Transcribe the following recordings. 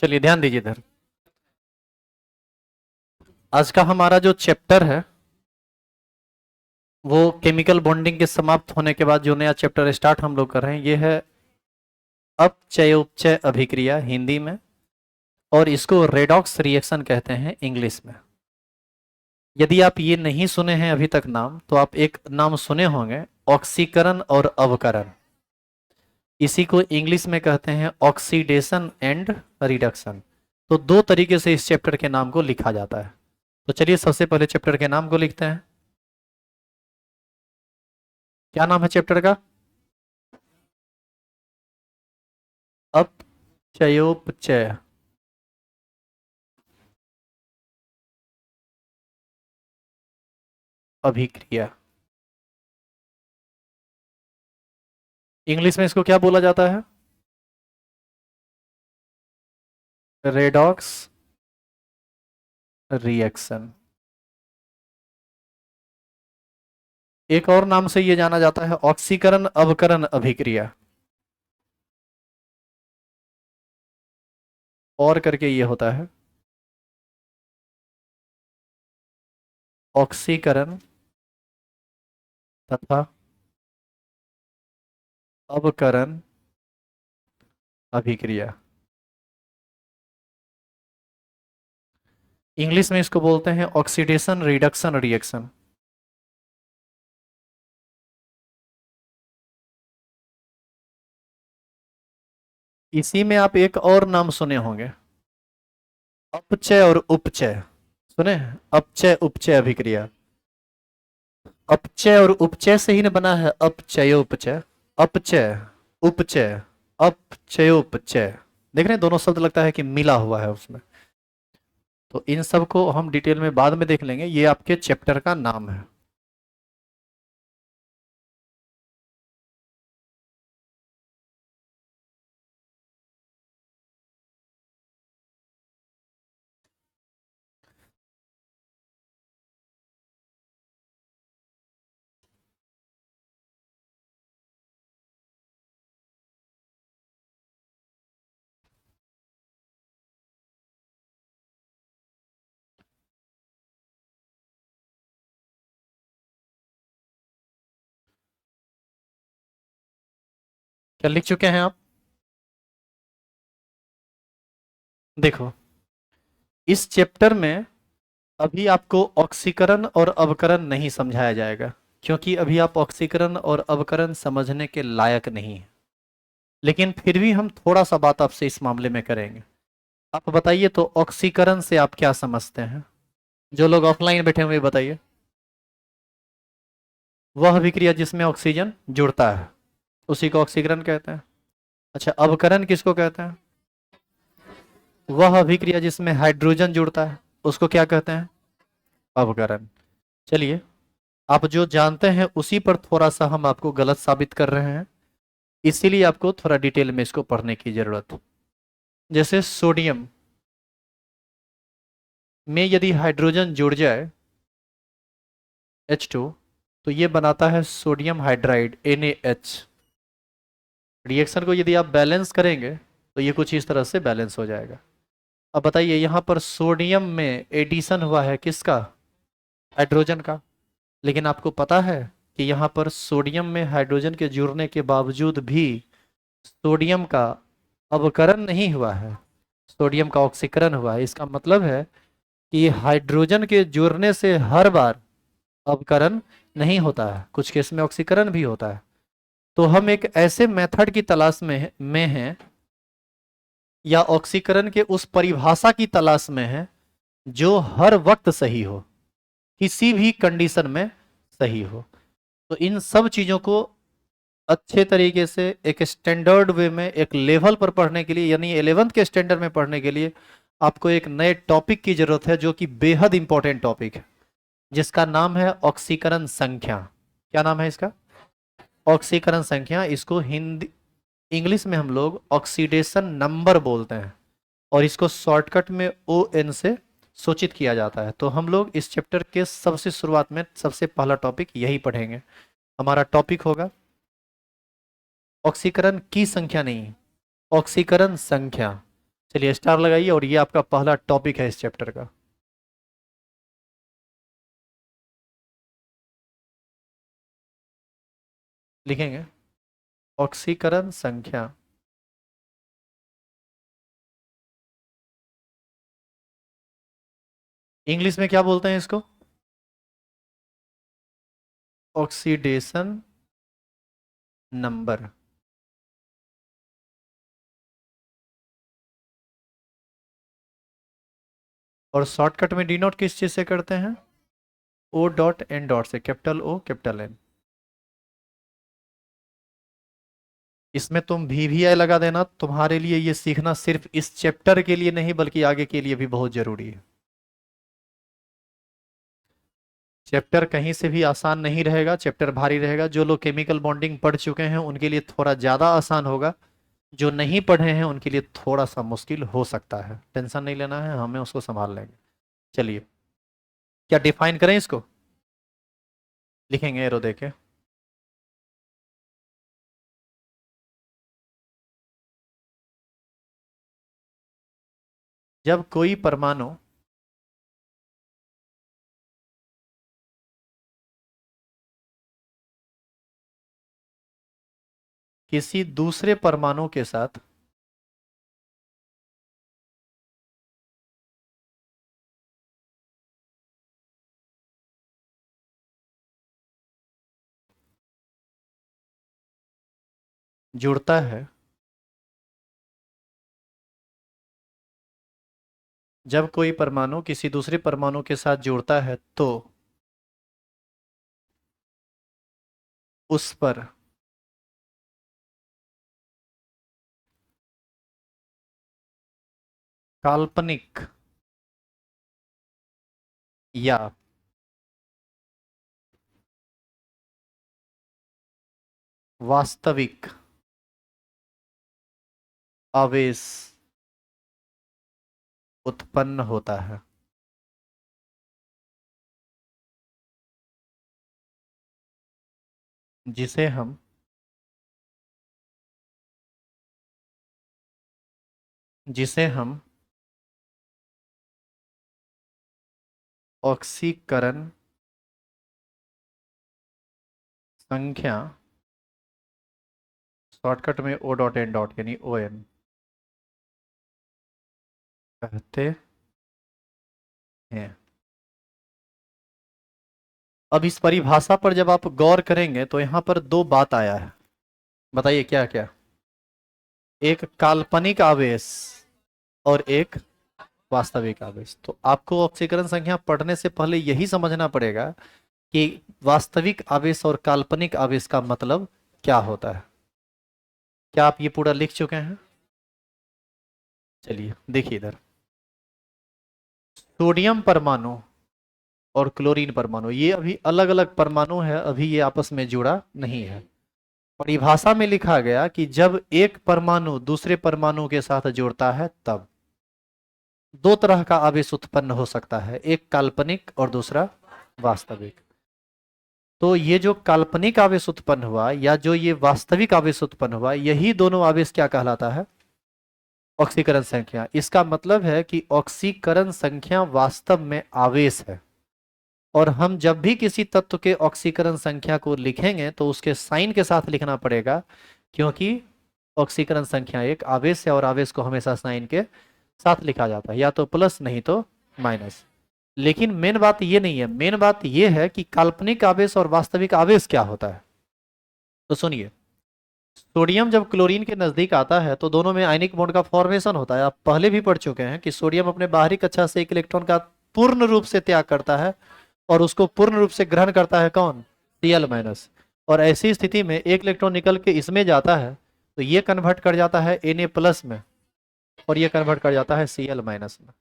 चलिए ध्यान दीजिए इधर। आज का हमारा जो चैप्टर है वो केमिकल बॉन्डिंग के समाप्त होने के बाद जो नया चैप्टर स्टार्ट हम लोग कर रहे हैं ये है अपचयोपचय अभिक्रिया हिंदी में, और इसको रेडॉक्स रिएक्शन कहते हैं इंग्लिश में। यदि आप ये नहीं सुने हैं अभी तक नाम, तो आप एक नाम सुने होंगे, ऑक्सीकरण और अवकरण। इसी को इंग्लिश में कहते हैं ऑक्सीडेशन एंड रिडक्शन। तो दो तरीके से इस चैप्टर के नाम को लिखा जाता है। तो चलिए सबसे पहले चैप्टर के नाम को लिखते हैं। क्या नाम है चैप्टर का? अपचयोपचय अभिक्रिया। इंग्लिश में इसको क्या बोला जाता है? Redox reaction. एक और नाम से ये जाना जाता है ऑक्सीकरण अवकरण अभिक्रिया, और करके ये होता है ऑक्सीकरण तथा अवकरण अभिक्रिया। इंग्लिश में इसको बोलते हैं ऑक्सीडेशन रिडक्शन रिएक्शन। इसी में आप एक और नाम सुने होंगे, अपचय और उपचय। सुने हैं? अपचय उपचय अभिक्रिया। अपचय और उपचय से ही ना बना है अपचयोपचय। अपचय उपचय अपचयोपचय। देख रहे हैं, दोनों शब्द लगता है कि मिला हुआ है उसमें। तो इन सब को हम डिटेल में बाद में देख लेंगे, ये आपके चैप्टर का नाम है। क्या लिख चुके हैं आप? देखो, इस चैप्टर में अभी आपको ऑक्सीकरण और अवकरण नहीं समझाया जाएगा, क्योंकि अभी आप ऑक्सीकरण और अवकरण समझने के लायक नहीं है। लेकिन फिर भी हम थोड़ा सा बात आपसे इस मामले में करेंगे। आप बताइए तो ऑक्सीकरण से आप क्या समझते हैं? जो लोग ऑफलाइन बैठे हुए बताइए। वह अभिक्रिया जिसमें ऑक्सीजन जुड़ता है उसी को ऑक्सीकरण कहते हैं। अच्छा, अवकरण किसको कहते हैं? वह अभिक्रिया जिसमें हाइड्रोजन जुड़ता है उसको क्या कहते हैं? अवकरण। चलिए, आप जो जानते हैं उसी पर थोड़ा सा हम आपको गलत साबित कर रहे हैं, इसीलिए आपको थोड़ा डिटेल में इसको पढ़ने की जरूरत है। जैसे सोडियम में यदि हाइड्रोजन जुड़ जाए H2, तो ये बनाता है सोडियम हाइड्राइड NaH। रिएक्शन को यदि आप बैलेंस करेंगे तो ये कुछ इस तरह से बैलेंस हो जाएगा। अब बताइए, यहाँ पर सोडियम में एडिशन हुआ है किसका? हाइड्रोजन का। लेकिन आपको पता है कि यहाँ पर सोडियम में हाइड्रोजन के जुड़ने के बावजूद भी सोडियम का अवकरण नहीं हुआ है, सोडियम का ऑक्सीकरण हुआ है। इसका मतलब है कि हाइड्रोजन के जुड़ने से हर बार अवकरण नहीं होता है, कुछ केस में ऑक्सीकरण भी होता है। तो हम एक ऐसे मेथड की तलाश में हैं, या ऑक्सीकरण के उस परिभाषा की तलाश में हैं जो हर वक्त सही हो, किसी भी कंडीशन में सही हो। तो इन सब चीजों को अच्छे तरीके से एक स्टैंडर्ड वे में एक लेवल पर पढ़ने के लिए, यानी 11th के स्टैंडर्ड में पढ़ने के लिए आपको एक नए टॉपिक की जरूरत है, जो कि बेहद इंपॉर्टेंट टॉपिक है, जिसका नाम है ऑक्सीकरण संख्या। क्या नाम है इसका? ऑक्सीकरण संख्या। इसको हिंदी इंग्लिश में हम लोग ऑक्सीडेशन नंबर बोलते हैं, और इसको शॉर्टकट में ON से सूचित किया जाता है। तो हम लोग इस चैप्टर के सबसे शुरुआत में सबसे पहला टॉपिक यही पढ़ेंगे। हमारा टॉपिक होगा ऑक्सीकरण की संख्या, नहीं, ऑक्सीकरण संख्या। चलिए स्टार लगाइए, और ये आपका पहला टॉपिक है इस चैप्टर का। लिखेंगे ऑक्सीकरण संख्या। इंग्लिश में क्या बोलते हैं इसको? Oxidation number. और शॉर्टकट में डिनोट किस चीज से करते हैं? ओ डॉट एन डॉट से, कैपिटल ओ कैपिटल एन। इसमें तुम वी आई लगा देना, तुम्हारे लिए ये सीखना सिर्फ इस चैप्टर के लिए नहीं बल्कि आगे के लिए भी बहुत जरूरी है। चैप्टर कहीं से भी आसान नहीं रहेगा, चैप्टर भारी रहेगा। जो लोग केमिकल बॉन्डिंग पढ़ चुके हैं उनके लिए थोड़ा ज़्यादा आसान होगा, जो नहीं पढ़े हैं उनके लिए थोड़ा सा मुश्किल हो सकता है। टेंशन नहीं लेना है, हमें उसको संभाल लेंगे। चलिए, क्या डिफाइन करें इसको? लिखेंगे एरो देके। जब कोई परमाणु किसी दूसरे परमाणु के साथ जुड़ता है, जब कोई परमाणु किसी दूसरे परमाणु के साथ जुड़ता है तो उस पर काल्पनिक या वास्तविक आवेश उत्पन्न होता है। जिसे हम जिसे हम ऑक्सीकरण संख्या, शॉर्टकट में ओ डॉट एन डॉट यानी ओ एन कहते हैं। अब इस परिभाषा पर जब आप गौर करेंगे तो यहां पर दो बात आया है। बताइए क्या क्या? एक काल्पनिक आवेश और एक वास्तविक आवेश। तो आपको ऑक्सीकरण संख्या पढ़ने से पहले यही समझना पड़ेगा कि वास्तविक आवेश और काल्पनिक आवेश का मतलब क्या होता है। क्या आप ये पूरा लिख चुके हैं? चलिए देखिए इधर, सोडियम परमाणु और क्लोरीन परमाणु ये अभी अलग अलग परमाणु है, अभी ये आपस में जुड़ा नहीं है। परिभाषा में लिखा गया कि जब एक परमाणु दूसरे परमाणु के साथ जुड़ता है तब दो तरह का आवेश उत्पन्न हो सकता है, एक काल्पनिक और दूसरा वास्तविक। तो ये जो काल्पनिक आवेश उत्पन्न हुआ या जो ये वास्तविक आवेश उत्पन्न हुआ, यही दोनों आवेश क्या कहलाता है? ऑक्सीकरण संख्या। इसका मतलब है कि ऑक्सीकरण संख्या वास्तव में आवेश है, और हम जब भी किसी तत्व के ऑक्सीकरण संख्या को लिखेंगे तो उसके साइन के साथ लिखना पड़ेगा, क्योंकि ऑक्सीकरण संख्या एक आवेश है और आवेश को हमेशा साइन के साथ लिखा जाता है, या तो प्लस नहीं तो माइनस। लेकिन मेन बात ये नहीं है, मेन बात ये है कि काल्पनिक आवेश और वास्तविक आवेश क्या होता है। तो सुनिए, सोडियम जब क्लोरीन के नजदीक आता है तो दोनों में आयनिक बॉन्ड का फॉर्मेशन होता है। आप पहले भी पढ़ चुके हैं कि सोडियम अपने बाहरी कक्षा से एक इलेक्ट्रॉन का पूर्ण रूप से त्याग करता है और उसको पूर्ण रूप से ग्रहण करता है कौन? Cl minus. और ऐसी स्थिति में एक इलेक्ट्रॉन निकल के इसमें जाता है तो ये कन्वर्ट कर जाता है Na प्लस में, और ये कन्वर्ट कर जाता है Cl माइनस में।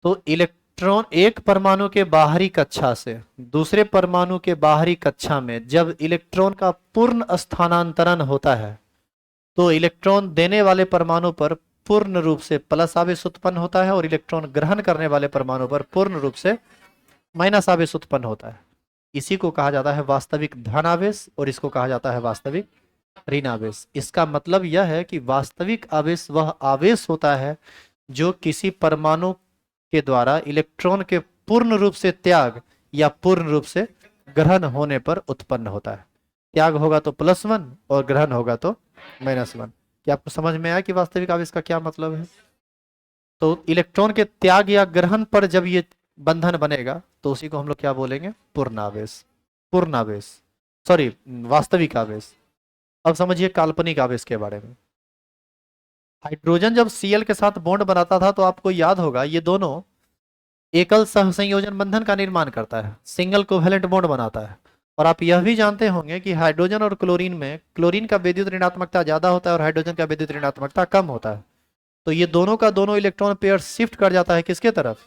तो इलेक्ट्रॉन एक परमाणु के बाहरी कक्षा से दूसरे परमाणु के बाहरी कक्षा में जब इलेक्ट्रॉन का पूर्ण स्थानांतरण होता है तो इलेक्ट्रॉन देने वाले परमाणु पर पूर्ण रूप से प्लस आवेश उत्पन्न होता है और इलेक्ट्रॉन ग्रहण करने वाले परमाणु पर पूर्ण रूप से माइनस आवेश उत्पन्न होता है। इसी को कहा जाता है वास्तविक धन आवेश और इसको कहा जाता है वास्तविक ऋण आवेश। इसका मतलब यह है कि वास्तविक आवेश वह आवेश होता है जो किसी परमाणु के द्वारा इलेक्ट्रॉन के पूर्ण रूप से त्याग या पूर्ण रूप से ग्रहण होने पर उत्पन्न होता है। त्याग होगा तो +1 और ग्रहण होगा तो -1। क्या आपको समझ में आया कि वास्तविक आवेश का क्या मतलब है? तो इलेक्ट्रॉन के त्याग या ग्रहण पर जब ये बंधन बनेगा तो उसी को हम लोग क्या बोलेंगे? पूर्ण आवेश। पूर्ण आवेश, सॉरी, वास्तविक आवेश। अब समझिए काल्पनिक आवेश के बारे में। हाइड्रोजन जब Cl के साथ बॉन्ड बनाता था तो आपको याद होगा ये दोनों एकल सहसंयोजन बंधन का निर्माण करता है, सिंगल कोवेलेंट बॉन्ड बनाता है। और आप यह भी जानते होंगे कि हाइड्रोजन और क्लोरीन में क्लोरीन का विद्युत ऋणात्मकता ज्यादा होता है और हाइड्रोजन का विद्युत ऋणात्मकता कम होता है। तो ये दोनों का दोनों इलेक्ट्रॉन पेयर शिफ्ट कर जाता है किसके तरफ?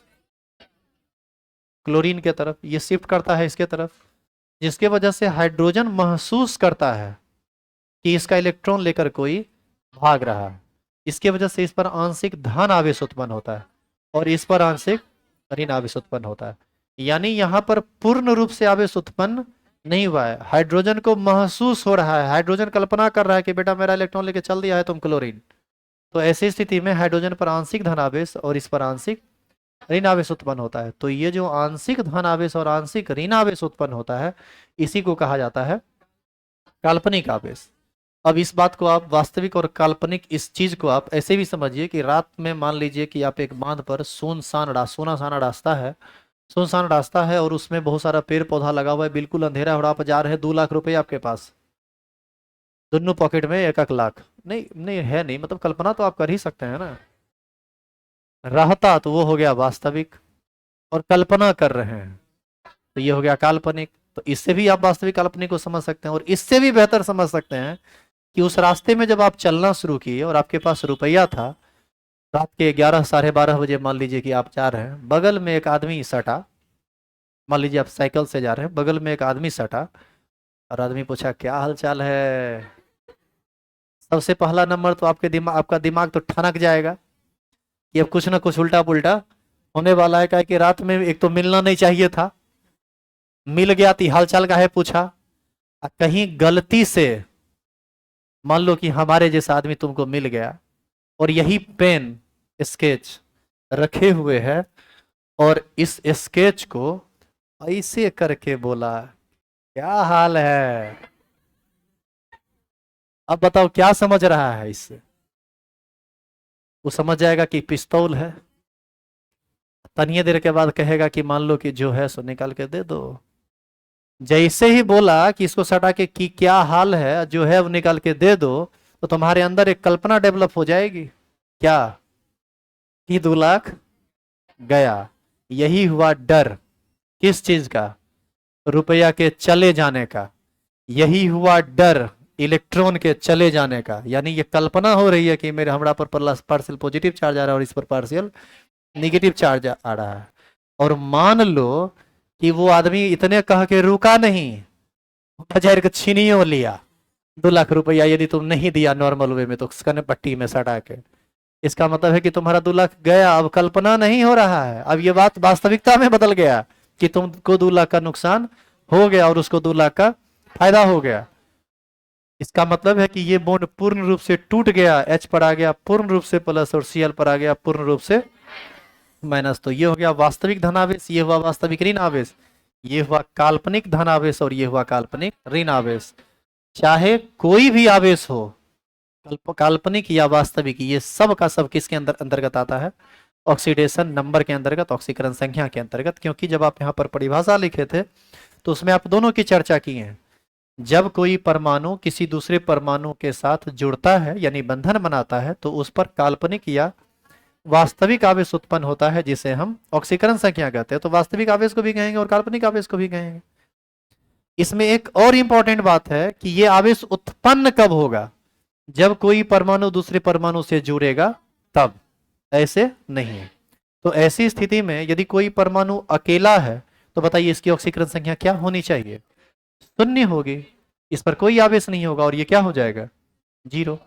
क्लोरीन के तरफ। ये शिफ्ट करता है इसके तरफ, जिसके वजह से हाइड्रोजन महसूस करता है कि इसका इलेक्ट्रॉन लेकर कोई भाग रहा है। इसके वजह से इस पर आंशिक धन आवेश उत्पन्न होता है और इस पर आंशिक ऋण आवेश उत्पन्न होता है। यानी यहां पर पूर्ण रूप से आवेश उत्पन्न नहीं हुआ है, हाइड्रोजन को महसूस हो रहा है, हाइड्रोजन कल्पना कर रहा है कि बेटा मेरा इलेक्ट्रॉन लेके चल दिया है तुम क्लोरीन। तो ऐसी स्थिति में हाइड्रोजन पर आंशिक धन आवेश और इस पर आंशिक ऋण आवेश उत्पन्न होता है। तो ये जो आंशिक धन आवेश और आंशिक ऋण आवेश उत्पन्न होता है इसी को कहा जाता है काल्पनिक आवेश। अब इस बात को आप वास्तविक और काल्पनिक इस चीज को आप ऐसे भी समझिए कि रात में मान लीजिए कि आप एक बांध पर सोनासाना रास्ता है, सुनसान रास्ता है और उसमें बहुत सारा पेड़ पौधा लगा हुआ है, बिल्कुल अंधेरा है और आप जा रहे हैं, 2 लाख रुपए आपके पास, दोनों पॉकेट में 1-1 लाख। नहीं नहीं है नहीं, मतलब कल्पना तो आप कर ही सकते हैं ना। रहता तो वो हो गया वास्तविक, और कल्पना कर रहे हैं तो ये हो गया काल्पनिक। तो इससे भी आप वास्तविक काल्पनिक को समझ सकते हैं और इससे भी बेहतर समझ सकते हैं कि उस रास्ते में जब आप चलना शुरू किए और आपके पास रुपया था, रात के 11 साढ़े 12 बजे मान लीजिए कि आप जा रहे हैं, बगल में एक आदमी सटा, मान लीजिए आप साइकिल से जा रहे हैं, बगल में एक आदमी सटा और आदमी पूछा क्या हाल चाल है। सबसे पहला नंबर तो आपका दिमाग तो ठनक जाएगा कि अब कुछ ना कुछ उल्टा पुल्टा होने वाला है। क्या कि रात में एक तो मिलना नहीं चाहिए था, मिल गया तो हाल चाल का है पूछा, कहीं गलती से मान लो कि हमारे जैसा आदमी तुमको मिल गया और यही पेन स्केच रखे हुए है और इस स्केच को ऐसे करके बोला क्या हाल है। अब बताओ क्या समझ रहा है इससे? वो समझ जाएगा कि पिस्तौल है। तनिए देर के बाद कहेगा कि मान लो कि जो है सो निकाल के दे दो। जैसे ही बोला कि इसको सटा के कि क्या हाल है, जो है वो निकाल के दे दो, तो तुम्हारे अंदर एक कल्पना डेवलप हो जाएगी क्या कि 2 लाख गया। यही हुआ डर, किस चीज का? रुपया के चले जाने का। यही हुआ डर इलेक्ट्रॉन के चले जाने का। यानी ये कल्पना हो रही है कि मेरे हमरा पर पार्शियल पॉजिटिव चार्ज आ रहा है और इस पर पार्शियल निगेटिव चार्ज आ रहा है। और मान लो कि वो आदमी इतने कह के रुका नहीं, बाजार का छीनियो लिया 2 लाख रुपया, यदि तुम नहीं दिया नॉर्मल वे में तो कन पट्टी में सटा के, इसका मतलब है कि तुम्हारा 2 लाख गया। अब कल्पना नहीं हो रहा है, अब ये बात वास्तविकता में बदल गया कि तुमको 2 लाख का नुकसान हो गया और उसको 2 लाख का फायदा हो गया। इसका मतलब है कि ये बॉन्ड पूर्ण रूप से टूट गया, H पर आ गया पूर्ण रूप से प्लस और Cl पर आ गया पूर्ण रूप से माइनस। तो ये हो गया वास्तविक धनावेश, ये हुआ वास्तविक ऋण आवेश, ये हुआ काल्पनिक धनावेश और ये हुआ काल्पनिक ऋण आवेश। चाहे कोई भी आवेश हो, काल्पनिक या वास्तविक, ये सब का सब किसके अंतर्गत आता है? ऑक्सीडेशन नंबर के अंतर्गत, ऑक्सीकरण संख्या के अंतर्गत। क्योंकि जब आप यहाँ पर परिभाषा लिखे थे तो उसमें आप दोनों की चर्चा की है। जब कोई परमाणु किसी दूसरे परमाणु के साथ जुड़ता है यानी बंधन बनाता है तो उस पर काल्पनिक या वास्तविक आवेश उत्पन्न होता है, जिसे हम ऑक्सीकरण संख्या कहते हैं। तो वास्तविक आवेश को भी कहेंगे और काल्पनिक आवेश को भी कहेंगे। इसमें एक और इंपॉर्टेंट बात है कि यह आवेश उत्पन्न कब होगा? जब कोई परमाणु दूसरे परमाणु से जुड़ेगा तब, ऐसे नहीं। तो ऐसी स्थिति में यदि कोई परमाणु अकेला है तो बताइए इसकी ऑक्सीकरण संख्या क्या होनी चाहिए? 0 होगी, इस पर कोई आवेश नहीं होगा और ये क्या हो जाएगा? 0।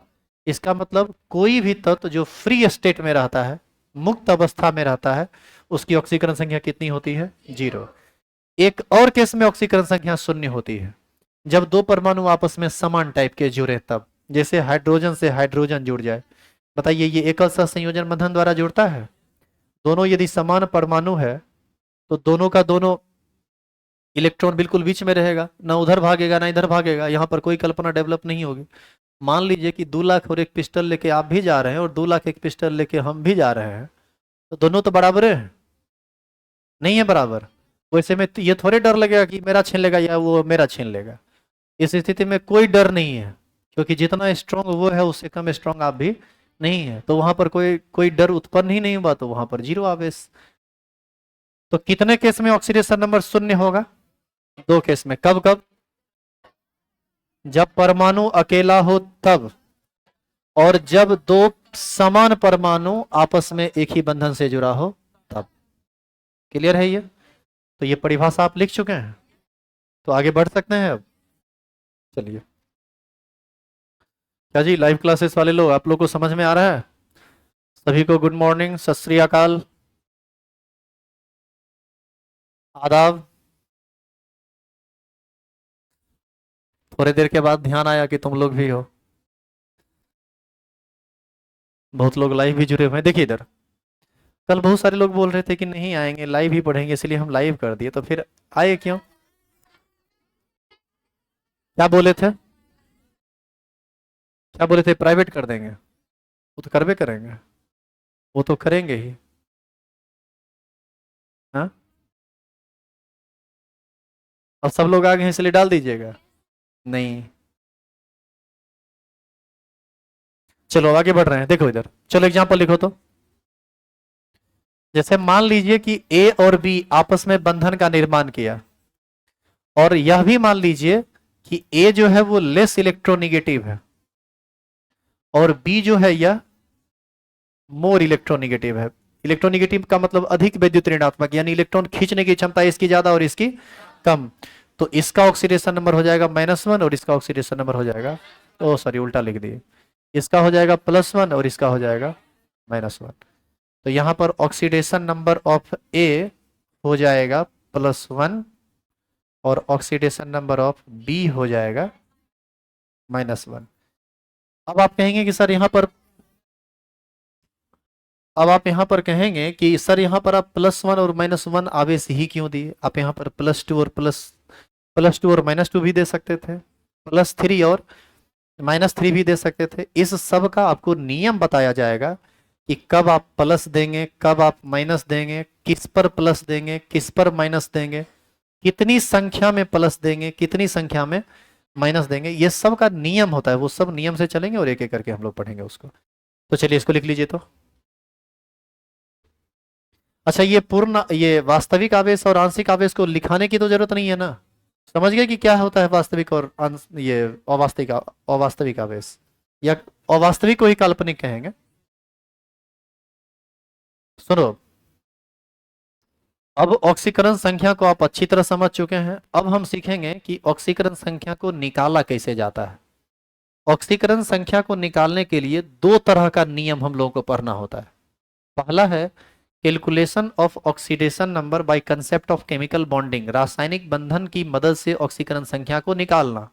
इसका मतलब कोई भी तत्व जो फ्री स्टेट में रहता है, मुक्त अवस्था में रहता है, उसकी ऑक्सीकरण संख्या कितनी होती है? 0। एक और केस में ऑक्सीकरण संख्या 0 होती है, जब दो परमाणु आपस में समान टाइप के जुड़े तब, जैसे हाइड्रोजन से हाइड्रोजन जुड़ जाए। बताइए ये एकल सहसंयोजन बंधन द्वारा जुड़ता है? दोनों यदि समान परमाणु है तो दोनों का दोनों इलेक्ट्रॉन बिल्कुल बीच में रहेगा, ना उधर भागेगा ना इधर भागेगा, यहाँ पर कोई कल्पना डेवलप नहीं होगी। मान लीजिए कि 2 लाख और एक पिस्टल लेके आप भी जा रहे हैं और 2 लाख एक पिस्टल लेके हम भी जा रहे हैं, तो दोनों तो बराबर है? नहीं है बराबर। वैसे में ये थोड़े डर लगेगा कि मेरा छीन लेगा या वो मेरा छीन लेगा। इस स्थिति में कोई डर नहीं है, क्योंकि जितना स्ट्रांग वो है उससे कम स्ट्रांग आप भी नहीं है, तो वहां पर कोई कोई डर उत्पन्न ही नहीं हुआ, तो वहां पर जीरो आवेश। तो कितने केस में ऑक्सीडेशन नंबर शून्य होगा? 2 केस में। कब कब? जब परमाणु अकेला हो तब, और जब दो समान परमाणु आपस में एक ही बंधन से जुड़ा हो तब। क्लियर है ये? तो ये परिभाषा आप लिख चुके हैं, तो आगे बढ़ सकते हैं अब। चलिए, क्या जी लाइव क्लासेस वाले लोग, आप लोग को समझ में आ रहा है? सभी को गुड मॉर्निंग, सत श्री अकाल, आदाब। थोड़ी देर के बाद ध्यान आया कि तुम लोग भी हो, बहुत लोग लाइव भी जुड़े हुए हैं। देखिए इधर, कल बहुत सारे लोग बोल रहे थे कि नहीं आएंगे, लाइव ही पढ़ेंगे, इसलिए हम लाइव कर दिए, तो फिर आए क्यों? क्या बोले थे? क्या बोले थे? प्राइवेट कर देंगे? वो तो करवे करेंगे, वो तो करेंगे ही। हाँ, अब सब लोग आ गए हैं इसलिए डाल दीजिएगा। नहीं, चलो आगे बढ़ रहे हैं। देखो इधर, चलो एग्जाम्पल लिखो तो। जैसे मान लीजिए कि ए और बी आपस में बंधन का निर्माण किया, और यह भी मान लीजिए कि ए जो है वो लेस इलेक्ट्रोनिगेटिव है और बी जो है यह मोर इलेक्ट्रोनिगेटिव है। इलेक्ट्रोनिगेटिव का मतलब अधिक विद्युत ऋणात्मक, यानी इलेक्ट्रॉन खींचने की क्षमता इसकी ज्यादा और इसकी कम। तो इसका ऑक्सीडेशन नंबर हो जाएगा -1 और इसका ऑक्सीडेशन नंबर हो जाएगा, ओ सॉरी उल्टा लिख दिए, इसका हो जाएगा +1 और इसका हो जाएगा -1। तो यहां पर ऑक्सीडेशन नंबर ऑफ ए हो जाएगा +1 और ऑक्सीडेशन नंबर ऑफ बी हो जाएगा -1। अब आप कहेंगे कि सर यहाँ पर, अब आप यहाँ पर कहेंगे कि सर यहाँ पर आप +1 और -1 आवेश ही क्यों दिए? आप यहाँ पर +2 और +2 और -2 भी दे सकते थे, +3 और -3 भी दे सकते थे। इस सब का आपको नियम बताया जाएगा कि कब आप प्लस देंगे, कब आप माइनस देंगे, किस पर प्लस देंगे, किस पर माइनस देंगे, कितनी संख्या में प्लस देंगे, कितनी संख्या में माइनस देंगे। ये सब का नियम होता है, वो सब नियम से चलेंगे और एक एक करके हम लोग पढ़ेंगे उसको। तो चलिए इसको लिख लीजिए तो। अच्छा, ये पूर्ण, ये वास्तविक आवेश और आंशिक आवेश को लिखाने की तो जरूरत नहीं है ना? समझ गए कि क्या होता है वास्तविक और ये अवास्तविक अवास्तविक आवेश, या अवास्तविक को ही काल्पनिक कहेंगे। सुनो, अब ऑक्सीकरण संख्या को आप अच्छी तरह समझ चुके हैं। अब हम सीखेंगे कि ऑक्सीकरण संख्या को निकाला कैसे जाता है। ऑक्सीकरण संख्या को निकालने के लिए 2 तरह का नियम हम लोगों को पढ़ना होता है। पहला है calculation of oxidation number by concept of chemical bonding, रासायनिक बंधन की मदद से ऑक्सीकरण संख्या को निकालना।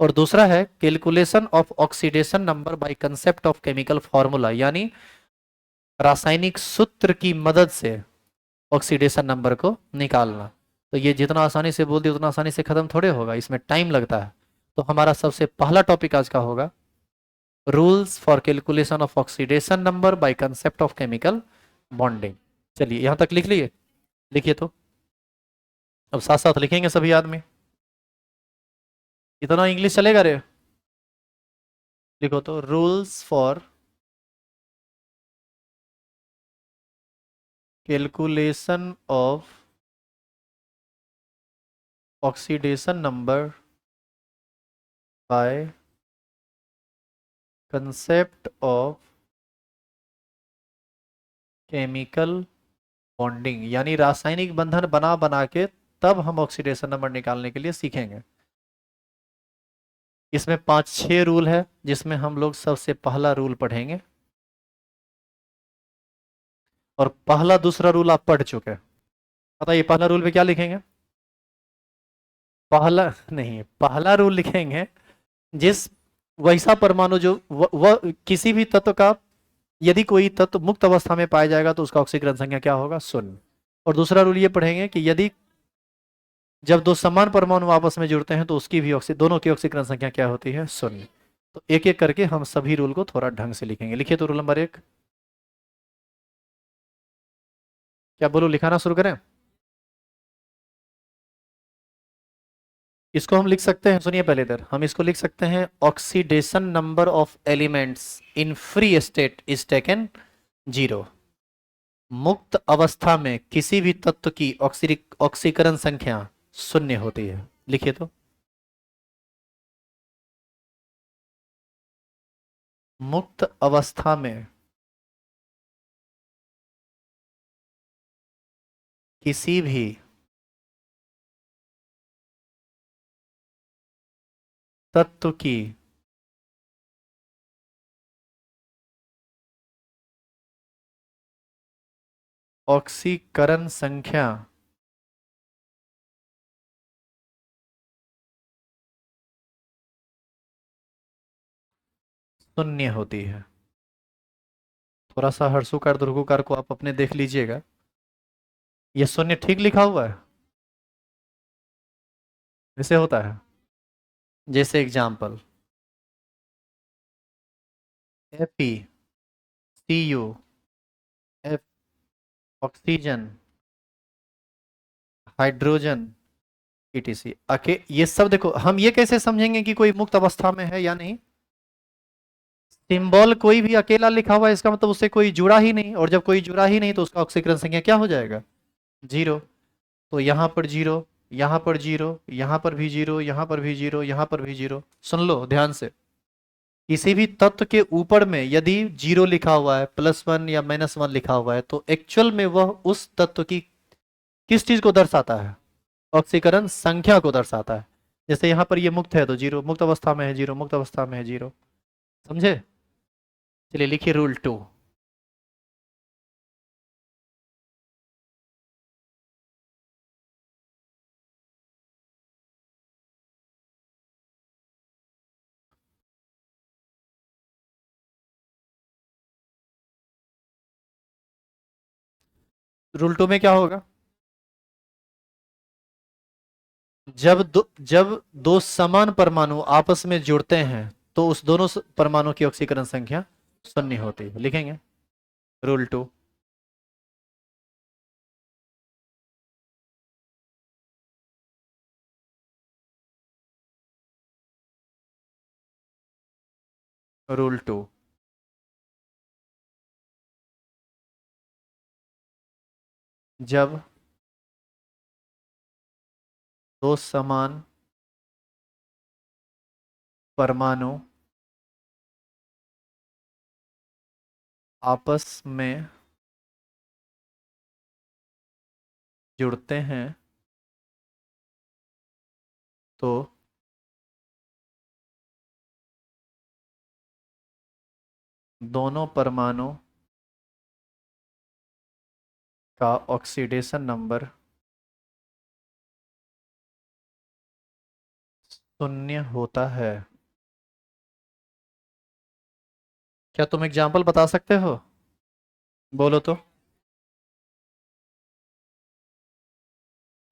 और दूसरा है calculation of oxidation number by concept of chemical formula, यानी रासायनिक सूत्र की मदद से ऑक्सीडेशन नंबर को निकालना। तो ये जितना आसानी से बोल दिए उतना आसानी से खत्म थोड़े होगा, इसमें टाइम लगता है। तो हमारा सबसे पहला टॉपिक आज का होगा rules for calculation of oxidation number by concept of chemical bonding. चलिए यहां तक लिख लिए? लिखिए तो, अब साथ साथ लिखेंगे सभी आदमी। इतना इंग्लिश चलेगा रे? लिखो तो, rules for calculation of oxidation number by concept of chemical bonding, यानी रासायनिक बंधन बना बना के तब हम ऑक्सीडेशन नंबर निकालने के लिए सीखेंगे। इसमें 5-6 रूल है, जिसमें हम लोग सबसे पहला रूल पढ़ेंगे, और पहला दूसरा रूल आप पढ़ चुके हैं। बताइए पहला रूल में क्या लिखेंगे? पहला नहीं, पहला रूल लिखेंगे, जिस वैसा परमाणु जो किसी भी तत्व का, यदि कोई तत्व मुक्त अवस्था में पाया जाएगा तो उसका ऑक्सीकरण संख्या क्या होगा, शून्य। और दूसरा रूल ये पढ़ेंगे कि यदि जब दो समान परमाणु आपस में जुड़ते हैं तो उसकी भी दोनों की ऑक्सीकरण संख्या क्या होती है, शून्य। तो एक एक करके हम सभी रूल को थोड़ा ढंग से लिखेंगे। लिखिए तो रूल नंबर 1, क्या बोलो, लिखाना शुरू करें? इसको हम लिख सकते हैं, सुनिए पहले इधर, हम इसको लिख सकते हैं, oxidation number of elements in free state is taken 0। मुक्त अवस्था में किसी भी तत्व की ऑक्सीकरण संख्या शून्य होती है। लिखिए तो, मुक्त अवस्था में किसी भी तत्व की ऑक्सीकरण संख्या शून्य होती है। थोड़ा सा हर्षुकार दुर्गुकार को आप अपने देख लीजिएगा, ये शून्य ठीक लिखा हुआ है, ऐसे होता है। जैसे example, Fe, Cu, F, oxygen, hydrogen, etc. ये सब देखो, हम ये कैसे समझेंगे कि कोई मुक्त अवस्था में है या नहीं? सिंबल कोई भी अकेला लिखा हुआ है इसका मतलब उससे कोई जुड़ा ही नहीं, और जब कोई जुड़ा ही नहीं तो उसका ऑक्सीकरण संख्या क्या हो जाएगा, 0। तो यहाँ पर 0, यहाँ पर 0, यहाँ पर भी 0, यहाँ पर भी 0, यहाँ पर भी 0। सुन लो ध्यान से, किसी भी तत्व के ऊपर में यदि 0 लिखा हुआ है, +1 या -1 लिखा हुआ है, तो एक्चुअल में वह उस तत्व की किस चीज को दर्शाता है, ऑक्सीकरण संख्या को दर्शाता है। जैसे यहाँ पर ये मुक्त है तो 0, मुक्त अवस्था में है 0, मुक्त अवस्था में है 0। समझे? चलिए लिखिए रूल 2। रूल 2 में क्या होगा, जब दो समान परमाणु आपस में जुड़ते हैं तो उस दोनों परमाणु की ऑक्सीकरण संख्या शून्य होती है। लिखेंगे रूल 2। रूल 2, जब दो समान परमाणु आपस में जुड़ते हैं तो दोनों परमाणु का ऑक्सीडेशन नंबर शून्य होता है। क्या तुम एग्जाम्पल बता सकते हो? बोलो तो।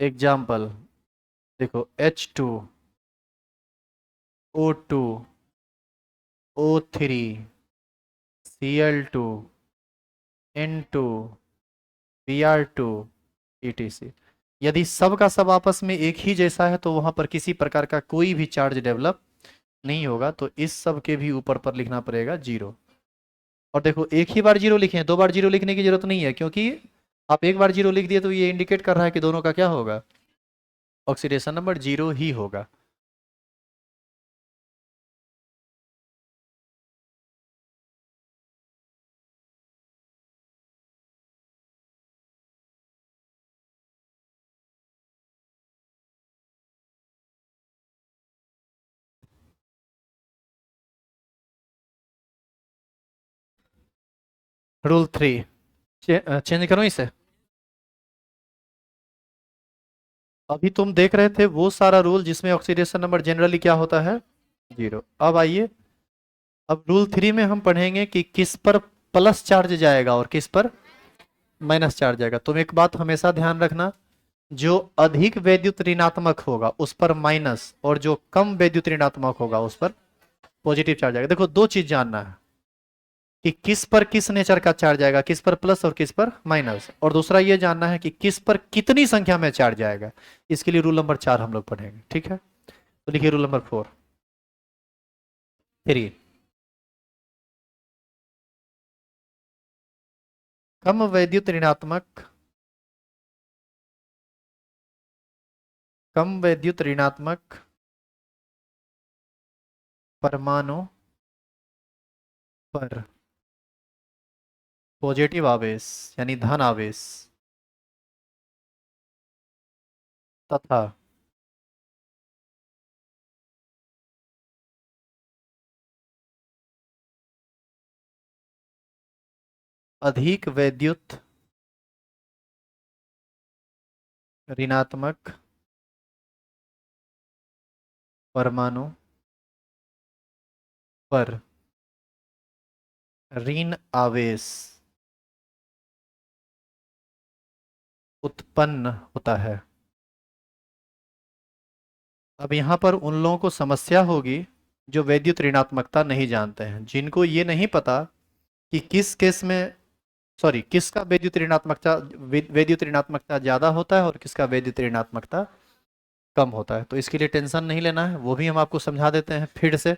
एग्जाम्पल देखो, H2O2, O3, Cl2, N2, Br2, etc। यदि सब का सब आपस में एक ही जैसा है तो वहां पर किसी प्रकार का कोई भी चार्ज डेवलप नहीं होगा, तो इस सब के भी ऊपर पर लिखना पड़ेगा 0। और देखो, एक ही बार 0 लिखे हैं, 2 बार 0 लिखने की जरूरत नहीं है, क्योंकि आप एक बार 0 लिख दिए तो ये इंडिकेट कर रहा है कि दोनों का क्या होगा, ऑक्सीडेशन नंबर 0 ही होगा। रूल 3 चेंज करो इसे। अभी तुम देख रहे थे वो सारा रूल जिसमें ऑक्सीडेशन नंबर जनरली क्या होता है, 0। अब आइए, अब रूल 3 में हम पढ़ेंगे कि किस पर प्लस चार्ज जाएगा और किस पर माइनस चार्ज जाएगा। तुम एक बात हमेशा ध्यान रखना, जो अधिक वैद्युत ऋणात्मक होगा उस पर माइनस, और जो कम वैद्युत ऋणात्मक होगा उस पर पॉजिटिव चार्ज आएगा। देखो दो चीज जानना है कि किस पर किस नेचर का चार्ज आएगा, किस पर प्लस और किस पर माइनस, और दूसरा ये जानना है कि किस पर कितनी संख्या में चार्ज आएगा। इसके लिए रूल नंबर 4 हम लोग पढ़ेंगे, ठीक है। तो लिखिए रूल नंबर 3। कम वैद्युत ऋणात्मक, कम वैद्युत ऋणात्मक परमाणु पर पॉजिटिव आवेश यानी धन आवेश तथा अधिक वैद्युत ऋणात्मक परमाणु पर ऋण आवेश उत्पन्न होता है। अब यहाँ पर उन लोगों को समस्या होगी जो वैद्युत ऋणात्मकता नहीं जानते हैं, जिनको ये नहीं पता कि किस केस में, सॉरी, किसका वैद्युत ऋणात्मकता वैद्युत ऋणात्मकता ज्यादा होता है और किसका वैद्युत ऋणात्मकता कम होता है। तो इसके लिए टेंशन नहीं लेना है, वो भी हम आपको समझा देते हैं फिर से।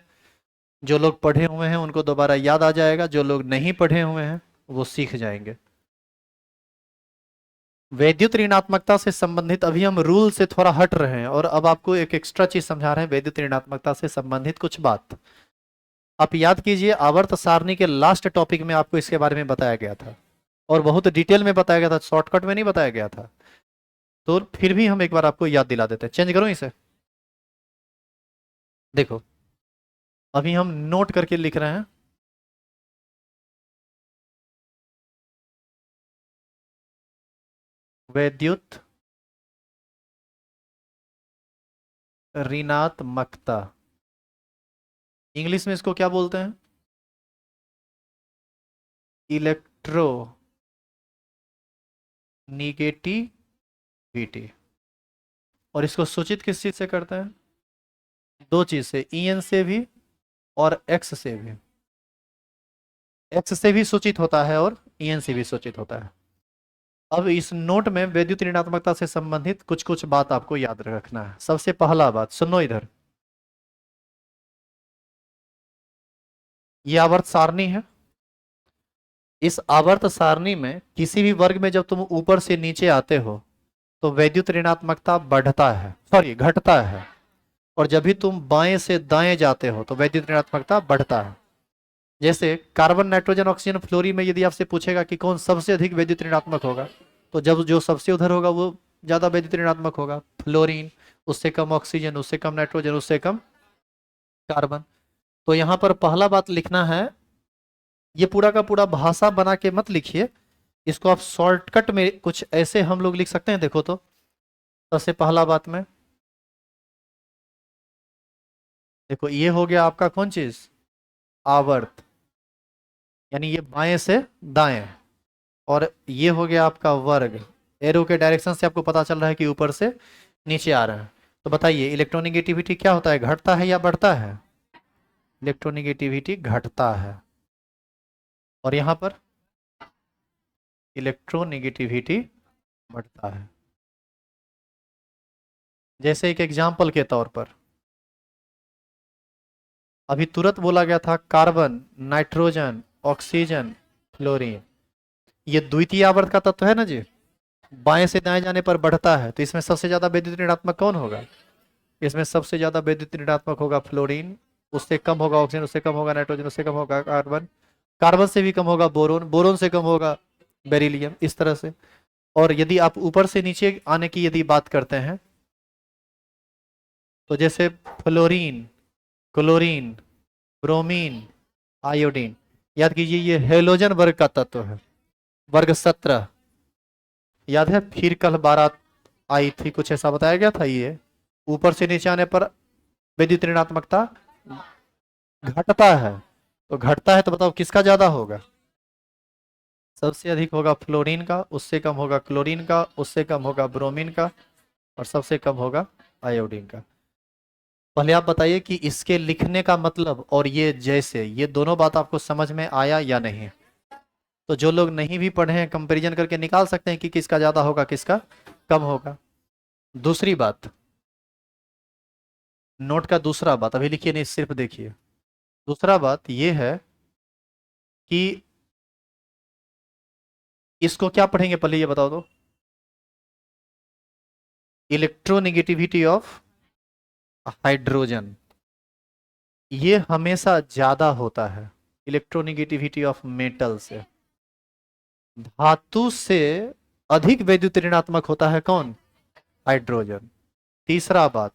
जो लोग पढ़े हुए हैं उनको दोबारा याद आ जाएगा, जो लोग नहीं पढ़े हुए हैं वो सीख जाएंगे। वैद्युत ऋणात्मकता से संबंधित अभी हम रूल से थोड़ा हट रहे हैं और अब आपको एक एक्स्ट्रा चीज समझा रहे हैं वैद्युत ऋणात्मकता से संबंधित कुछ बात। आप याद कीजिए, आवर्त सारणी के लास्ट टॉपिक में आपको इसके बारे में बताया गया था और बहुत डिटेल में बताया गया था, शॉर्टकट में नहीं बताया गया था। तो फिर भी हम एक बार आपको याद दिला देते हैं। चेंज करो इसे, देखो अभी हम नोट करके लिख रहे हैं। वैद्युत ऋणात्मकता, इंग्लिश में इसको क्या बोलते हैं, इलेक्ट्रो निगेटिविटी। और इसको सूचित किस चीज से करते हैं, दो चीज से, ईएन से भी और एक्स से भी। एक्स से भी सूचित होता है और ईएन से भी सूचित होता है। अब इस नोट में वैद्युत ऋणात्मकता से संबंधित कुछ कुछ बात आपको याद रखना है। सबसे पहला बात सुनो इधर, ये आवर्त सारणी है। इस आवर्त सारणी में किसी भी वर्ग में जब तुम ऊपर से नीचे आते हो तो वैद्युत ऋणात्मकता बढ़ता है, सॉरी घटता है, और जब भी तुम बाएं से दाएं जाते हो तो वैद्युत ऋणात्मकता बढ़ता है। जैसे कार्बन, नाइट्रोजन, ऑक्सीजन, फ्लोरीन में यदि आपसे पूछेगा कि कौन सबसे अधिक वैद्युत ऋणात्मक होगा, तो जब जो सबसे उधर होगा वो ज्यादा वैद्युत ऋणात्मक होगा, फ्लोरीन। उससे कम ऑक्सीजन, उससे कम नाइट्रोजन, उससे कम कार्बन। तो यहाँ पर पहला बात लिखना है, ये पूरा का पूरा भाषा बना के मत लिखिए, इसको आप शॉर्टकट में कुछ ऐसे हम लोग लिख सकते हैं। देखो तो सबसे पहला बात में देखो, ये हो गया आपका कौन चीज, आवर्त, यानी ये बाएं से दाएं, और ये हो गया आपका वर्ग। एरो के डायरेक्शन से आपको पता चल रहा है कि ऊपर से नीचे आ रहा है। तो बताइए इलेक्ट्रोनिगेटिविटी क्या होता है, घटता है या बढ़ता है, इलेक्ट्रोनिगेटिविटी घटता है। और यहां पर इलेक्ट्रोनिगेटिविटी बढ़ता है। जैसे एक एग्जाम्पल के तौर पर अभी तुरंत बोला गया था कार्बन, नाइट्रोजन, ऑक्सीजन, फ्लोरीन, ये द्वितीय आवर्त का तत्व है ना जी, बाएं से दाएं जाने पर बढ़ता है। तो इसमें सबसे ज्यादा वैद्युत ऋणात्मक कौन होगा, इसमें सबसे ज्यादा वैद्युत ऋणात्मक होगा फ्लोरीन, उससे कम होगा ऑक्सीजन, उससे कम होगा नाइट्रोजन, उससे कम होगा कार्बन, कार्बन से भी कम होगा बोरोन, बोरोन से कम होगा बेरिलियम, इस तरह से। और यदि आप ऊपर से नीचे आने की यदि बात करते हैं तो जैसे फ्लोरीन, क्लोरीन, ब्रोमीन, आयोडीन, याद कीजिए ये हेलोजन वर्ग का तत्व है, वर्ग 17। याद है, फिर कल 12 आई थी, कुछ ऐसा बताया गया था। ये ऊपर से नीचे आने पर विद्युत ऋणात्मकता घटता है। तो घटता है तो बताओ किसका ज्यादा होगा? सबसे अधिक होगा फ्लोरीन का, उससे कम होगा क्लोरीन का, उससे कम होगा ब्रोमीन का, और सबसे कम होगा आयोडीन का। पहले आप बताइए कि इसके लिखने का मतलब और ये जैसे, ये दोनों बात आपको समझ में आया या नहीं? तो जो लोग नहीं भी पढ़े हैं कंपैरिजन करके निकाल सकते हैं कि किसका ज्यादा होगा किसका कम होगा। दूसरी बात, नोट का दूसरा बात, अभी लिखिए नहीं सिर्फ देखिए। दूसरा बात ये है कि इसको क्या पढ़ेंगे, पहले ये बताओ तो। इलेक्ट्रोनेगेटिविटी ऑफ हाइड्रोजन, ये हमेशा ज्यादा होता है इलेक्ट्रोनेगेटिविटी ऑफ मेटल से। धातु से अधिक वैद्युत ऋणात्मक होता है कौन? हाइड्रोजन। तीसरा बात,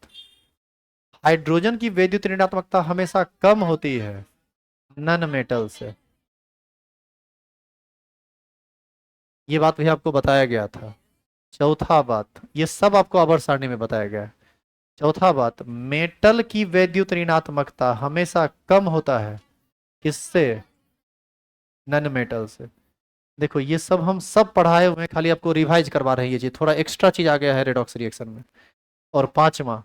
हाइड्रोजन की वैद्युत ऋणात्मकता हमेशा कम होती है नन मेटल से। ये बात भी आपको बताया गया था। चौथा बात, ये सब आपको आवर्त सारणी में बताया गया है। चौथा बात, मेटल की वैद्युत ऋणात्मकता हमेशा कम होता है किससे? नन मेटल से। देखो ये सब हम सब पढ़ाए हुए हैं, खाली आपको रिवाइज करवा रहे हैं, ये चीज थोड़ा एक्स्ट्रा चीज आ गया है रेडॉक्स रिएक्शन में। और पांचवा,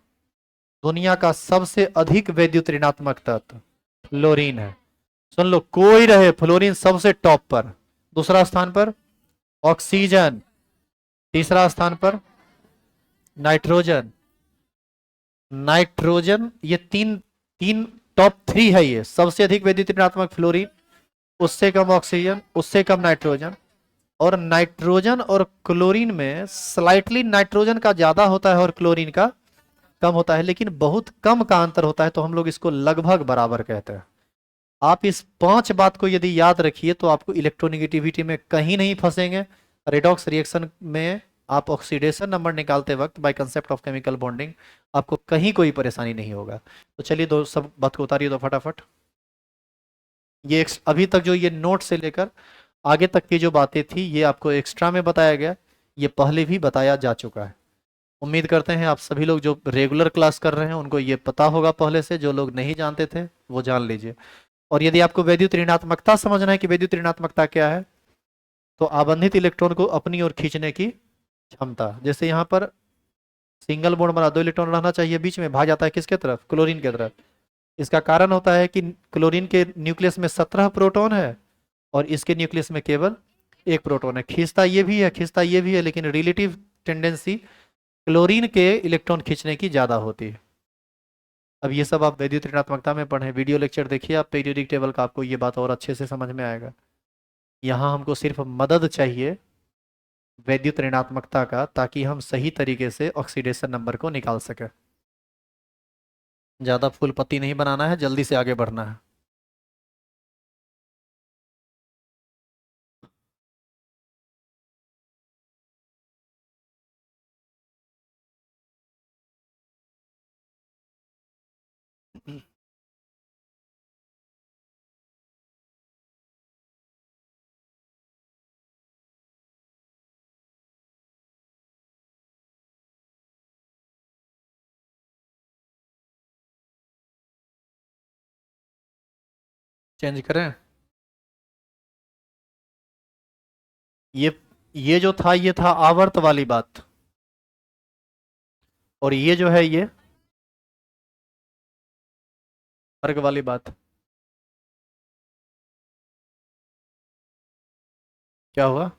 दुनिया का सबसे अधिक वैद्युत ऋणात्मक तत्व फ्लोरीन है। सुन लो, कोई रहे, फ्लोरीन सबसे टॉप पर। दूसरा स्थान पर ऑक्सीजन, तीसरा स्थान पर नाइट्रोजन। नाइट्रोजन, ये तीन तीन टॉप थ्री है, ये सबसे अधिक वैद्युत ऋणात्मक फ्लोरीन, उससे कम ऑक्सीजन, उससे कम नाइट्रोजन। और नाइट्रोजन और क्लोरीन में स्लाइटली नाइट्रोजन का ज्यादा होता है और क्लोरीन का कम होता है, लेकिन बहुत कम का अंतर होता है, तो हम लोग इसको लगभग बराबर कहते हैं। आप इस पांच बात को यदि याद रखिए तो आपको इलेक्ट्रोनेगेटिविटी में कहीं नहीं फंसेंगे। रेडॉक्स रिएक्शन में आप ऑक्सीडेशन नंबर निकालते वक्त by concept of chemical bonding आपको कहीं कोई परेशानी नहीं होगा। तो चलिए दो सब बात को उतारिए दो फटाफट। ये अभी तक जो ये नोट से लेकर आगे तक की जो बातें थी ये आपको एक्स्ट्रा में बताया गया, ये पहले भी बताया जा चुका है। उम्मीद करते हैं आप सभी लोग जो रेगुलर क्लास कर रहे हैं उनको ये पता होगा पहले से, जो लोग नहीं जानते थे वो जान लीजिए। और यदि आपको वैद्युत ऋणात्मकता समझना है कि वैद्युत ऋणात्मकता क्या है, तो आबंधित इलेक्ट्रॉन को अपनी ओर खींचने की क्षमता। जैसे यहाँ पर सिंगल बॉन्ड बना, दो इलेक्ट्रॉन रहना चाहिए बीच में, भाग जाता है किसके तरफ? क्लोरीन के तरफ। इसका कारण होता है कि क्लोरीन के न्यूक्लियस में 17 प्रोटॉन है और इसके न्यूक्लियस में केवल एक प्रोटॉन है। खींचता ये भी है, खींचता ये भी है, लेकिन रिलेटिव टेंडेंसी क्लोरीन के इलेक्ट्रॉन खींचने की ज्यादा होती है। अब ये सब आप वैद्युत ऋणात्मकता में पढ़ें, वीडियो लेक्चर देखिए आप पीरियोडिक टेबल का, आपको ये बात और अच्छे से समझ में आएगा। यहाँ हमको सिर्फ मदद चाहिए वैद्युत ऋणात्मकता का, ताकि हम सही तरीके से ऑक्सीडेशन नंबर को निकाल सके। ज़्यादा फूल पत्ती नहीं बनाना है, जल्दी से आगे बढ़ना है। चेंज करें? ये ये जो था ये था आवर्त वाली बात, और ये जो है ये वर्ग वाली बात। क्या हुआ?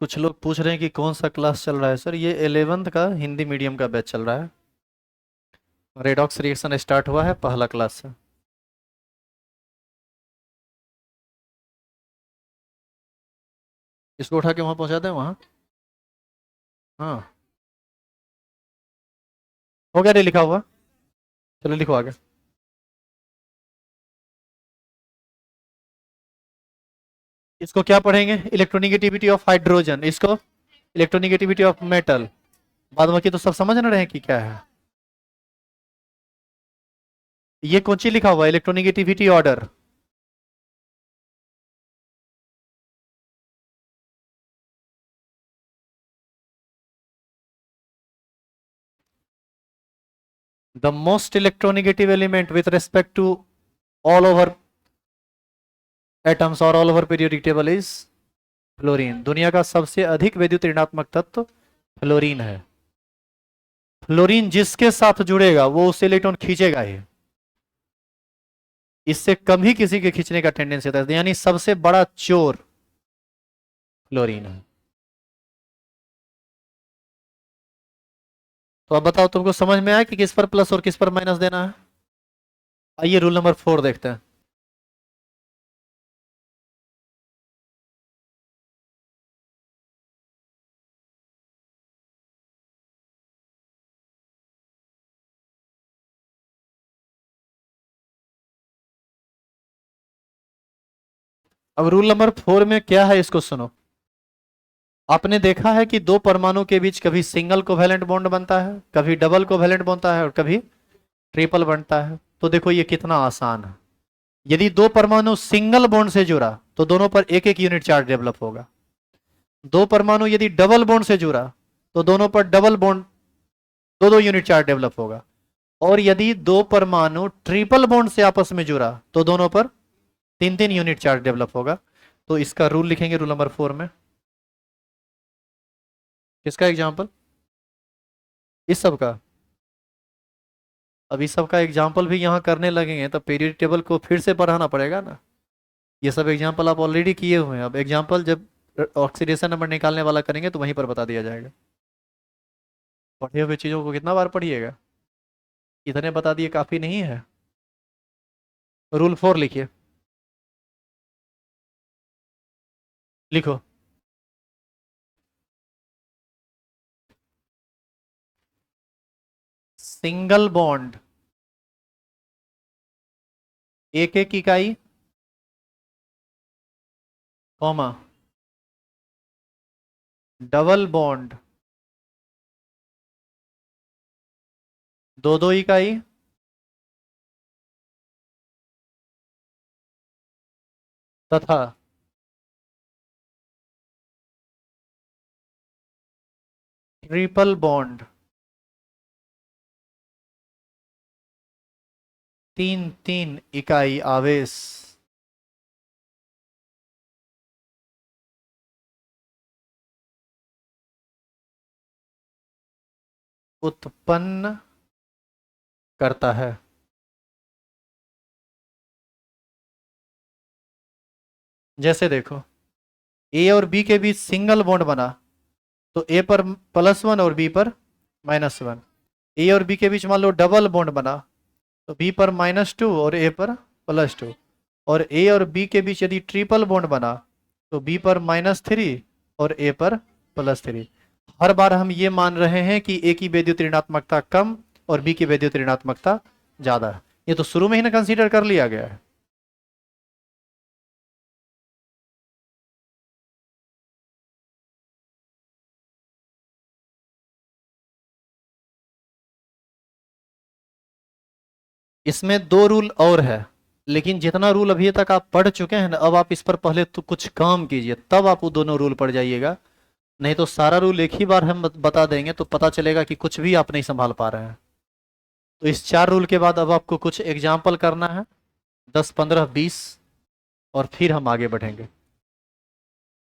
कुछ लोग पूछ रहे हैं कि कौन सा क्लास चल रहा है सर। ये 11th का हिंदी मीडियम का बैच चल रहा है। रेडॉक्स रिएक्शन स्टार्ट हुआ है पहला क्लास से। इसको उठा के वहां पहुंचा दें वहां। हाँ, हो गया, नहीं लिखा हुआ? चलो लिखो आगे। इसको क्या पढ़ेंगे? इलेक्ट्रोनिगेटिविटी ऑफ हाइड्रोजन, इसको इलेक्ट्रोनिगेटिविटी ऑफ मेटल। बाद बाकी तो सब समझ ना रहे हैं कि क्या है। ये कौन सी लिखा हुआ है? Electronegativity order. The most electronegative element with respect to all over atoms or all over periodic table is fluorine. दुनिया का सबसे अधिक वैद्युत ऋणात्मक तत्व फ्लोरीन है। फ्लोरीन जिसके साथ जुड़ेगा वो उससे इलेक्ट्रॉन खींचेगा ही, इससे कम ही किसी के खींचने का टेंडेंसी होता है, यानी सबसे बड़ा चोर फ्लोरीन है। तो अब बताओ तुमको समझ में आया कि किस पर प्लस और किस पर माइनस देना है? आइए रूल नंबर 4 देखते हैं। अब रूल नंबर 4 में क्या है इसको सुनो। आपने देखा है कि दो परमाणु के बीच कभी सिंगल कोवैलेंट बॉन्ड बनता है, कभी डबल कोवैलेंट बनता है और कभी ट्रिपल बनता है। तो देखो ये कितना आसान है। यदि दो परमाणु सिंगल बॉन्ड से जुड़ा तो दोनों पर एक एक यूनिट चार्ज डेवलप होगा। दो परमाणु यदि डबल बॉन्ड से जुड़ा तो दोनों पर डबल बॉन्ड दो दो यूनिट चार्ज डेवलप होगा। और यदि दो परमाणु ट्रिपल बॉन्ड से आपस में जुड़ा तो दोनों पर तीन तीन यूनिट चार्ज डेवलप होगा। तो इसका रूल लिखेंगे रूल नंबर 4 में। किसका एग्जाम्पल? इस सब का। अब इस सब का एग्जाम्पल भी यहाँ करने लगेंगे तो पीरियड टेबल को फिर से पढ़ाना पड़ेगा ना। ये सब एग्जाम्पल आप ऑलरेडी किए हुए हैं, अब एग्जाम्पल जब ऑक्सीडेशन नंबर निकालने वाला करेंगे तो वहीं पर बता दिया जाएगा। पढ़े हुए चीज़ों को कितना बार पढ़िएगा? इतने बता दिए काफ़ी नहीं है। रूल 4 लिखिए, लिखो। सिंगल बॉन्ड एक एक इकाई, कॉमा डबल बॉन्ड दो दो इकाई, तथा ट्रिपल बॉन्ड तीन तीन इकाई आवेश उत्पन्न करता है। जैसे देखो ए और बी के बीच सिंगल बॉन्ड बना तो ए पर +1 और बी पर -1। ए और बी के बीच मान लो डबल बॉन्ड बना तो बी पर -2 और ए पर +2। और ए और बी के बीच यदि ट्रिपल बॉन्ड बना तो बी पर -3 और ए पर +3। हर बार हम ये मान रहे हैं कि ए की वैद्युत ऋणात्मकता कम और बी की वैद्युत ऋणात्मकता ज्यादा है। ये तो शुरू में ही ना कंसीडर कर लिया गया है। इसमें दो रूल और है, लेकिन जितना रूल अभी तक आप पढ़ चुके हैं ना, अब आप इस पर पहले तो कुछ काम कीजिए तब आप वो दोनों रूल पढ़ जाइएगा। नहीं तो सारा रूल एक ही बार हम बता देंगे तो पता चलेगा कि कुछ भी आप नहीं संभाल पा रहे हैं। तो इस 4 रूल के बाद अब आपको कुछ एग्जाम्पल करना है, 10 15 20, और फिर हम आगे बढ़ेंगे।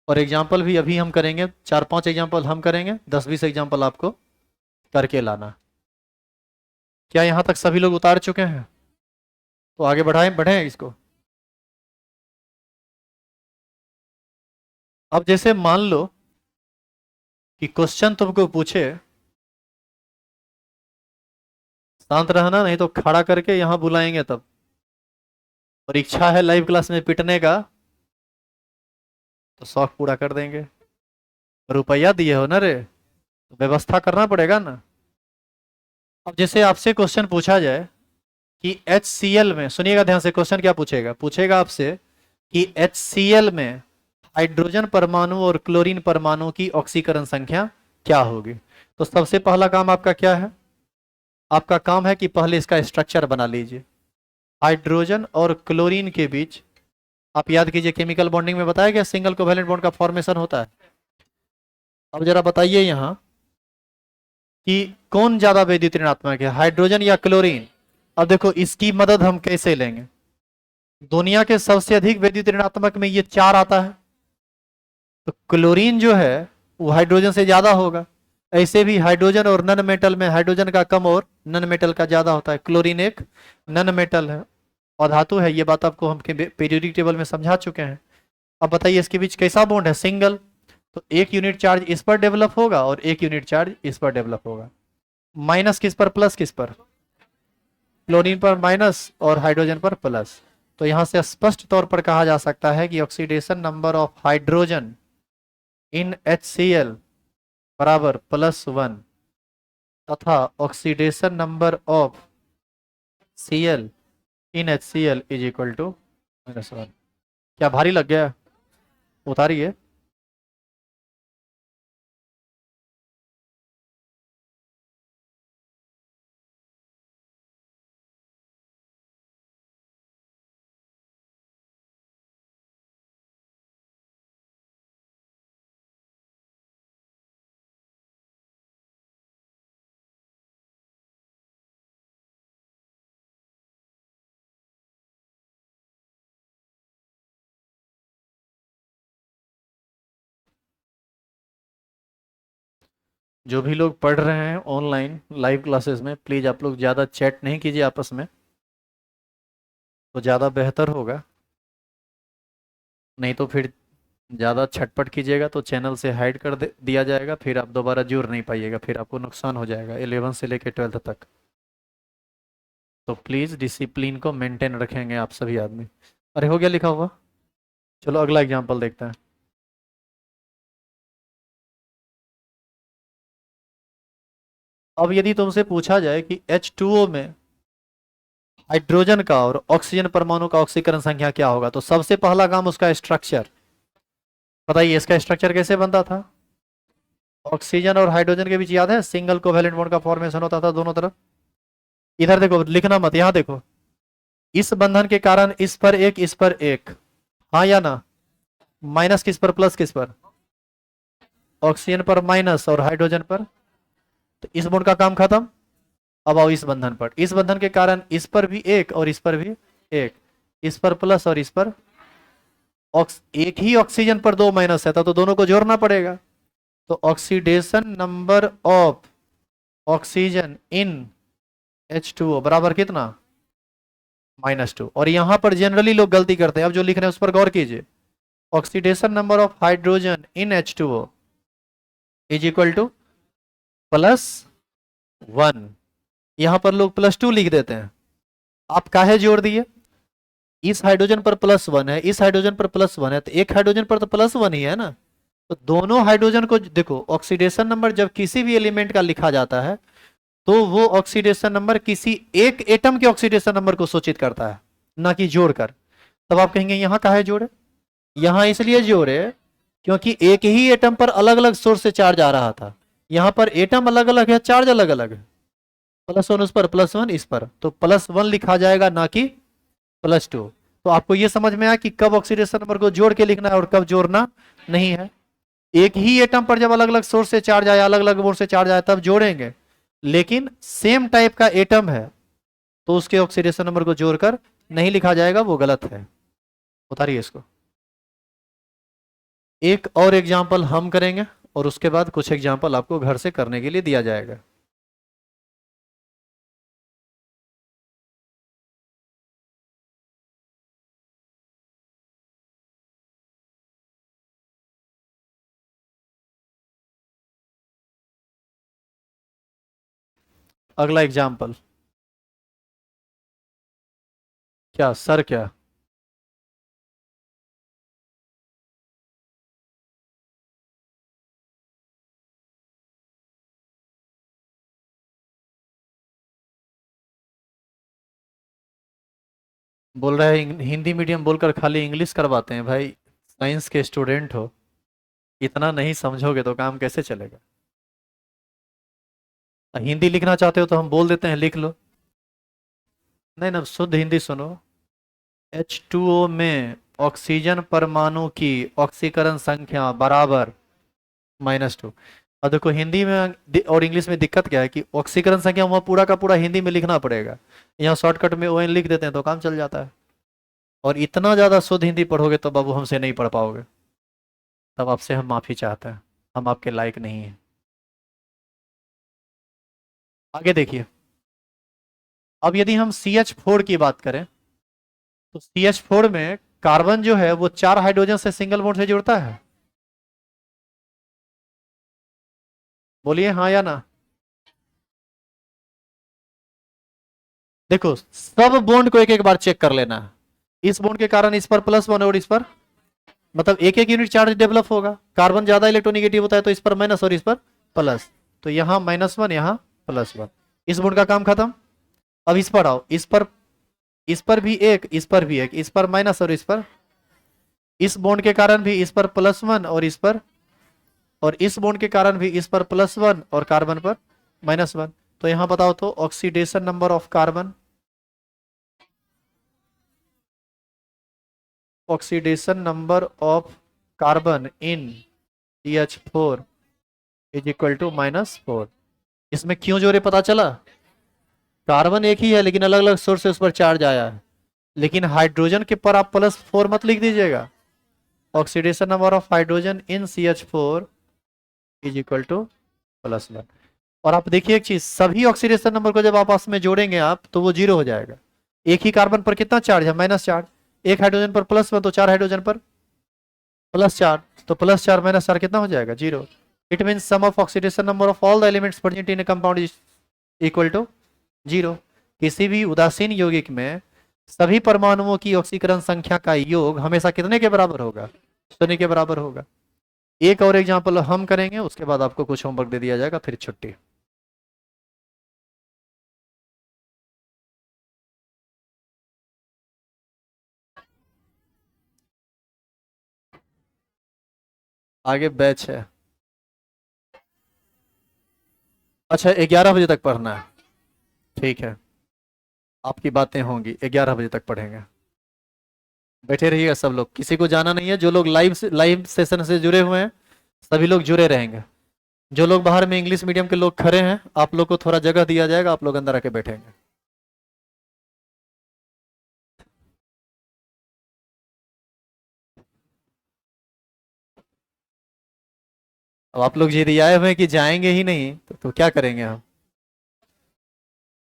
और एग्जाम्पल भी अभी हम करेंगे, 4 5 एग्जाम्पल हम करेंगे, 10 20 एग्जाम्पल आपको करके लाना। क्या यहाँ तक सभी लोग उतार चुके हैं? तो आगे बढ़ाएं, बढ़ें इसको। अब जैसे मान लो कि क्वेश्चन तुमको पूछे, शांत रहना नहीं तो खड़ा करके यहाँ बुलाएंगे तब। और इच्छा है लाइव क्लास में पिटने का तो शौक पूरा कर देंगे। रुपया दिए हो ना रे, तो व्यवस्था करना पड़ेगा ना। अब जैसे आपसे क्वेश्चन पूछा जाए कि HCl में, सुनिएगा ध्यान से, क्वेश्चन क्या पूछेगा? पूछेगा आपसे कि HCl में हाइड्रोजन परमाणु और क्लोरीन परमाणु की ऑक्सीकरण संख्या क्या होगी। तो सबसे पहला काम आपका क्या है, आपका काम है कि पहले इसका स्ट्रक्चर बना लीजिए। हाइड्रोजन और क्लोरीन के बीच आप याद कीजिए केमिकल बॉन्डिंग में बताया गया सिंगल कोवैलेंट बॉन्ड का फॉर्मेशन होता है। अब जरा बताइए यहाँ कि कौन ज्यादा वैद्युत ऋणात्मक है, हाइड्रोजन या क्लोरीन। अब देखो इसकी मदद हम कैसे लेंगे, दुनिया के सबसे अधिक वैद्युत ऋणात्मक में ये चार आता है, तो क्लोरीन जो है वो हाइड्रोजन से ज्यादा होगा। ऐसे भी हाइड्रोजन और नन मेटल में हाइड्रोजन का कम और नन मेटल का ज्यादा होता है। क्लोरीन एक नन मेटल है और धातु है, ये बात आपको हम पीरियोडिक टेबल में समझा चुके हैं। अब बताइए इसके बीच कैसा बॉन्ड है, सिंगल, तो एक यूनिट चार्ज इस पर डेवलप होगा और एक यूनिट चार्ज इस पर डेवलप होगा। माइनस किस पर प्लस किस पर, क्लोरीन पर माइनस और हाइड्रोजन पर प्लस। तो यहां से स्पष्ट तौर पर कहा जा सकता है कि oxidation number of hydrogen in HCl बराबर +1 तथा oxidation number of Cl in HCl is equal to -1। क्या भारी लग गया, उतारिए। जो भी लोग पढ़ रहे हैं ऑनलाइन लाइव क्लासेस में, प्लीज़ आप लोग ज़्यादा चैट नहीं कीजिए आपस में, तो ज़्यादा बेहतर होगा। नहीं तो फिर ज़्यादा छटपट कीजिएगा तो चैनल से हाइड कर दिया जाएगा, फिर आप दोबारा जुड़ नहीं पाइएगा, फिर आपको नुकसान हो जाएगा 11 से लेकर 12 तक। तो प्लीज़ डिसिप्लिन को मेंटेन रखेंगे आप सभी आदमी। अरे हो गया लिखा हुआ, चलो अगला एग्जाम्पल देखते हैं। अब यदि तुमसे पूछा जाए कि H2O में हाइड्रोजन का और ऑक्सीजन परमाणु का ऑक्सीकरण संख्या क्या होगा, तो सबसे पहला काम उसका स्ट्रक्चर बताइए, इसका स्ट्रक्चर कैसे बनता था। ऑक्सीजन और हाइड्रोजन के बीच याद है सिंगल कोवैलेंट बॉन्ड का फॉर्मेशन होता था दोनों तरफ। इधर देखो, लिखना मत, यहां देखो, इस बंधन के कारण इस पर एक इस पर एक, हाँ या ना, माइनस किस पर प्लस किस पर, ऑक्सीजन पर माइनस और हाइड्रोजन पर, तो इस बॉन्ड का काम खत्म। अब आओ इस बंधन पर, इस बंधन के कारण इस पर भी एक और इस पर भी एक, इस पर प्लस और इस पर एक ही ऑक्सीजन पर दो माइनस है तो दोनों को जोड़ना पड़ेगा। तो oxidation number of oxygen in H2O बराबर कितना, -2। और यहां पर जनरली लोग गलती करते हैं, अब जो लिख रहे हैं उस पर गौर कीजिए। Oxidation number of hydrogen in H2O is equal to +1। यहां पर लोग +2 लिख देते हैं, आप काहे जोड़ दिए, इस हाइड्रोजन पर +1 है, इस हाइड्रोजन पर +1 है, तो एक हाइड्रोजन पर तो +1 ही है ना। तो दोनों हाइड्रोजन को देखो, ऑक्सीडेशन नंबर जब किसी भी एलिमेंट का लिखा जाता है तो वो ऑक्सीडेशन नंबर किसी एक एटम के ऑक्सीडेशन नंबर को सूचित करता है, ना कि जोड़कर। तब आप कहेंगे यहां काहे जोड़े, यहां इसलिए जोड़े क्योंकि एक ही एटम पर अलग अलग सोर्स से चार्ज आ रहा था, यहां पर एटम अलग अलग है, चार्ज अलग अलग है, +1 उस पर +1 इस पर, तो +1 लिखा जाएगा ना कि +2। तो आपको यह समझ में आया कि कब ऑक्सीडेशन नंबर को जोड़ के लिखना है और कब जोड़ना नहीं है। एक ही एटम पर जब अलग अलग सोर्स से चार्ज आया, अलग अलग बोर्ड से चार्ज आया तब जोड़ेंगे, लेकिन सेम टाइप का एटम है तो उसके ऑक्सीडेशन नंबर को जोड़कर नहीं लिखा जाएगा, वो गलत है। उतारिए इसको। एक और एग्जाम्पल हम करेंगे और उसके बाद कुछ एग्जाम्पल आपको घर से करने के लिए दिया जाएगा। अगला एग्जाम्पल, क्या सर क्या, बोल रहे हैं हिंदी मीडियम बोलकर खाली इंग्लिश करवाते हैं भाई, साइंस के स्टूडेंट हो, इतना नहीं समझोगे तो काम कैसे चलेगा। हिंदी लिखना चाहते हो तो हम बोल देते हैं, लिख लो। नहीं ना, शुद्ध हिंदी सुनो। H2O में ऑक्सीजन परमाणु की ऑक्सीकरण संख्या बराबर -2। अब देखो हिंदी में और इंग्लिश में दिक्कत क्या है कि ऑक्सीकरण संख्या वहाँ पूरा का पूरा हिंदी में लिखना पड़ेगा। यहाँ शॉर्टकट में ON लिख देते हैं तो काम चल जाता है। और इतना ज़्यादा शुद्ध हिंदी पढ़ोगे तो बाबू हमसे नहीं पढ़ पाओगे। तब आपसे हम माफ़ी चाहते हैं, हम आपके लायक नहीं हैं। आगे देखिए। अब यदि हम CH4 की बात करें तो CH4 में कार्बन जो है वो 4 हाइड्रोजन से सिंगल बॉन्ड से जुड़ता है। बोलिए हाँ या ना। देखो सब बॉन्ड को एक एक बार चेक कर लेना है। इस बॉन्ड के कारण इस पर +1 और इस पर, मतलब एक एक यूनिट चार्ज डेवलप होगा। कार्बन ज्यादा इलेक्ट्रोनिगेटिव होता है तो इस पर माइनस और इस पर प्लस। तो यहाँ -1 यहाँ +1, इस बॉन्ड का काम खत्म। अब इस पर आओ, इस पर भी एक, इस पर भी एक, इस पर माइनस और इस पर, इस बॉन्ड के कारण भी इस पर +1 और इस पर, और इस बॉन्ड के कारण भी इस पर +1 और कार्बन पर -1। तो यहां बताओ तो oxidation number of carbon, oxidation number of carbon in CH4 is equal to -4। इसमें क्यों जोड़े पता चला। कार्बन एक ही है लेकिन अलग अलग सोर्स से उस पर चार्ज आया है। लेकिन हाइड्रोजन के पर आप +4 मत लिख दीजिएगा। Oxidation number of hydrogen in CH4 is equal to +1। और आप देखिए एक चीज, सभी ऑक्सीडेशन नंबर को जब आप आपस में जोड़ेंगे आप तो वो 0 हो जाएगा। एक ही कार्बन पर कितना चार्ज है, -4। एक हाइड्रोजन पर +1 तो 4 हाइड्रोजन पर +4, तो +4 -4 कितना हो जाएगा, 0। It mean sum of oxidation number of all the elements present in a compound is equal to 0। किसी भी उदासीन यौगिक में सभी परमाणुओं की ऑक्सीकरण संख्या का योग हमेशा कितने के बराबर होगा, 0 के बराबर होगा। एक और एग्जांपल हम करेंगे, उसके बाद आपको कुछ होमवर्क दे दिया जाएगा, फिर छुट्टी। आगे बैच है। अच्छा 11 बजे तक पढ़ना है, ठीक है। आपकी बातें होंगी, 11 बजे तक पढ़ेंगे। बैठे रहिएगा सब लोग, किसी को जाना नहीं है। जो लोग लाइव सेशन से जुड़े हुए हैं सभी लोग जुड़े रहेंगे। जो लोग बाहर में इंग्लिश मीडियम के लोग खड़े हैं, आप लोग को थोड़ा जगह दिया जाएगा, आप लोग अंदर आके बैठेंगे। अब आप लोग यदि आए हुए हैं कि जाएंगे ही नहीं तो क्या करेंगे हम।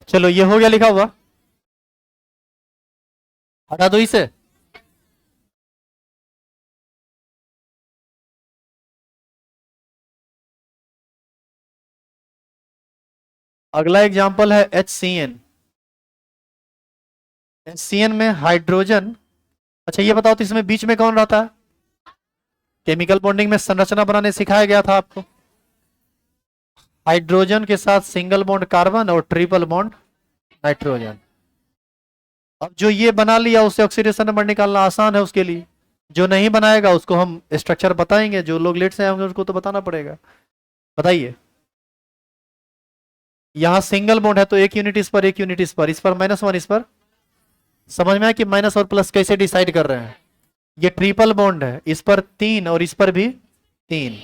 चलो ये हो गया लिखा हुआ, हटा दो इसे। अगला एग्जाम्पल है HCN। HCN में हाइड्रोजन, अच्छा ये बताओ तो इसमें बीच में कौन रहता है। केमिकल बॉन्डिंग में संरचना बनाने सिखाया गया था आपको। हाइड्रोजन के साथ सिंगल बॉन्ड कार्बन और ट्रिपल बॉन्ड नाइट्रोजन। अब जो ये बना लिया उसे ऑक्सीडेशन नंबर निकालना आसान है उसके लिए। जो नहीं बनाएगा उसको हम स्ट्रक्चर बताएंगे, जो लोग लेट से आएंगे उसको तो बताना पड़ेगा। बताइए, यहां सिंगल बॉन्ड है तो एक यूनिट इस पर, एक यूनिट इस पर, इस पर -1 इस पर। समझ में आया कि माइनस और प्लस कैसे डिसाइड कर रहे हैं। ये ट्रिपल बॉन्ड है, इस पर 3 और इस पर भी 3।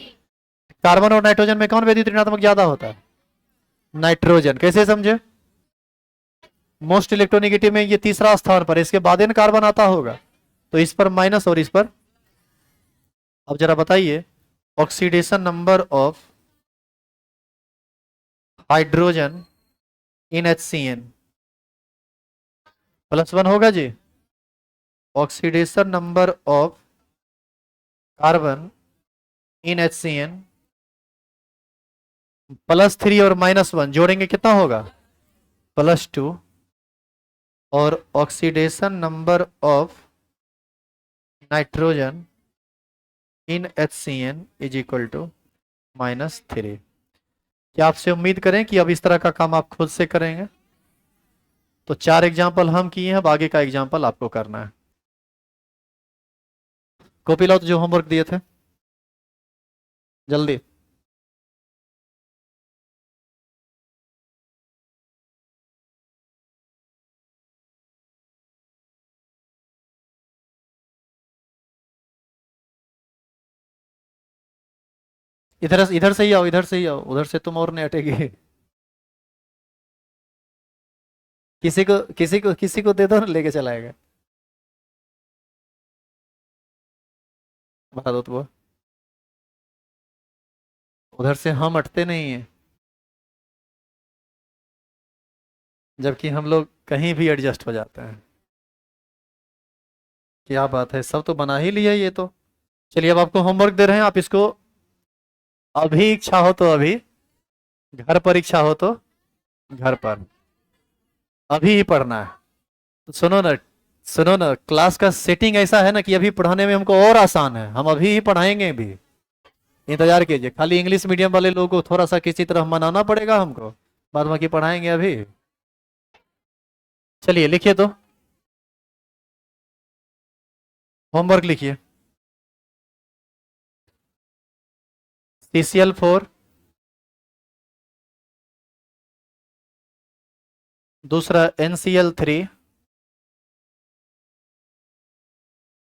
कार्बन और नाइट्रोजन में कौन वैद्युत ऋणात्मक ज्यादा होता है, नाइट्रोजन। कैसे समझे, मोस्ट इलेक्ट्रोनिगेटिव में ये तीसरा स्थान पर, इसके बाद इन कार्बन आता होगा तो इस पर माइनस और इस पर। अब जरा बताइए, oxidation number of hydrogen in HCN +1 होगा जी। Oxidation number of carbon in HCN +3 और -1 जोड़ेंगे कितना होगा, +2। और oxidation number of nitrogen in HCN is equal to -3। क्या आपसे उम्मीद करें कि अब इस तरह का काम आप खुद से करेंगे। तो 4 एग्जाम्पल हम किए हैं, अब आगे का एग्जाम्पल आपको करना है। कॉपी लाओ तो जो होमवर्क दिए थे जल्दी। इधर से ही आओ, इधर से ही आओ, उधर से तुम और नहीं हटेगी। किसी को दे दो ना, लेके चलाएगा। बता दो तो वो। उधर से हम हटते नहीं है, जबकि हम लोग कहीं भी एडजस्ट हो जाते हैं। क्या बात है, सब तो बना ही लिया ये तो। चलिए अब आपको होमवर्क दे रहे हैं, आप इसको अभी इच्छा हो तो अभी, घर पर इच्छा हो तो घर पर, अभी ही पढ़ना है। तो सुनो ना, क्लास का सेटिंग ऐसा है ना कि अभी पढ़ाने में हमको और आसान है, हम अभी ही पढ़ाएंगे भी। इंतजार कीजिए, खाली इंग्लिश मीडियम वाले लोगों को थोड़ा सा किसी तरह मनाना पड़ेगा हमको, बाद बाकी पढ़ाएंगे अभी। चलिए लिखिए तो, होमवर्क लिखिए। CCl4, दूसरा NCl3,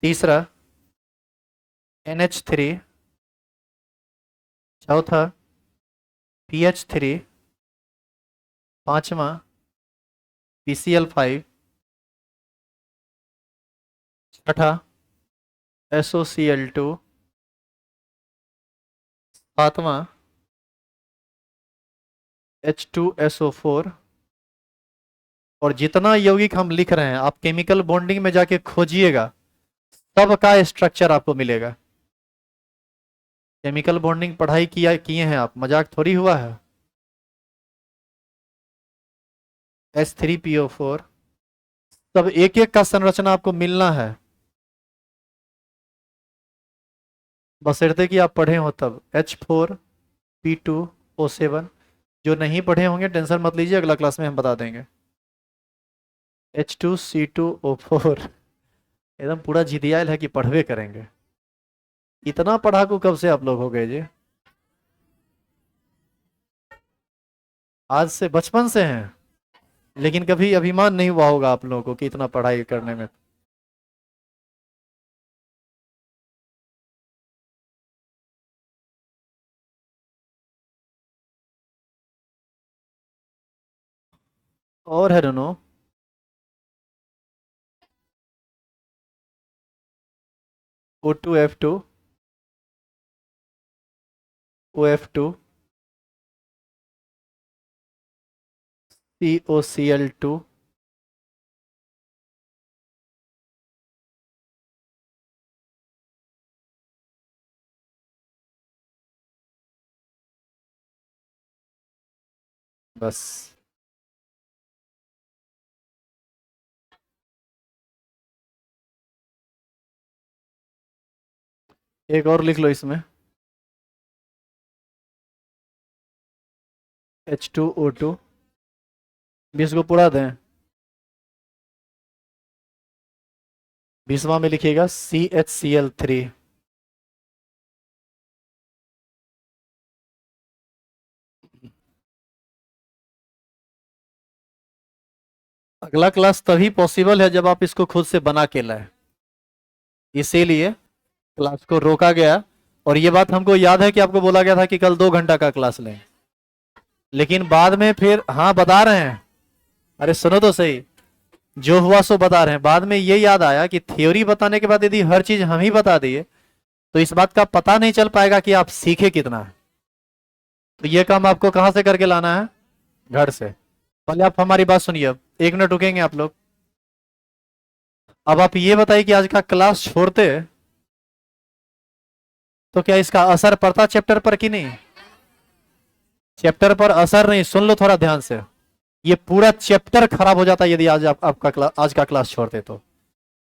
तीसरा NH3, चौथा PH3, पांचवा PCl5, छठा SOCl2, सातवां H2SO4। और जितना यौगिक हम लिख रहे हैं आप केमिकल बॉन्डिंग में जाके खोजिएगा, सबका स्ट्रक्चर आपको मिलेगा। केमिकल बॉन्डिंग पढ़ाई किए हैं आप, मजाक थोड़ी हुआ है। H3PO4, सब एक एक का संरचना आपको मिलना है, बशर्ते कि आप पढ़े हो तब। H4P2O7, जो नहीं पढ़े होंगे टेंशन मत लीजिए, अगला क्लास में हम बता देंगे। H2C2O4, एकदम पूरा जिदियाल है कि पढ़वे करेंगे। इतना पढ़ाकू कब से आप लोग हो गए जी? आज से, बचपन से हैं? लेकिन कभी अभिमान नहीं हुआ होगा आप लोगों को कि इतना पढ़ाई करने में। और है दोनों। O2F2, OF2, COCl2। बस। एक और लिख लो इसमें, H2O2, 20 को पूरा दें। 20वां में लिखिएगा CHCl3। अगला क्लास तभी पॉसिबल है जब आप इसको खुद से बना के लाए, इसीलिए क्लास को रोका गया। और ये बात हमको याद है कि आपको बोला गया था कि कल 2 घंटा का क्लास लें, लेकिन बाद में फिर, हाँ बता रहे हैं, अरे सुनो तो सही, जो हुआ सो बता रहे हैं। बाद में ये याद आया कि थ्योरी बताने के बाद यदि हर चीज हम ही बता दिए तो इस बात का पता नहीं चल पाएगा कि आप सीखे कितना है। तो ये काम आपको कहां से करके लाना है? घर से। पहले आप हमारी बात सुनिए, अब 1 मिनट रुकेंगे आप लोग। अब आप ये बताइए कि आज का क्लास छोड़ते तो क्या इसका असर पड़ता चैप्टर पर कि नहीं? चैप्टर पर असर नहीं, सुन लो थोड़ा ध्यान से, ये पूरा चैप्टर खराब हो जाता यदि आज का क्लास छोड़ते तो।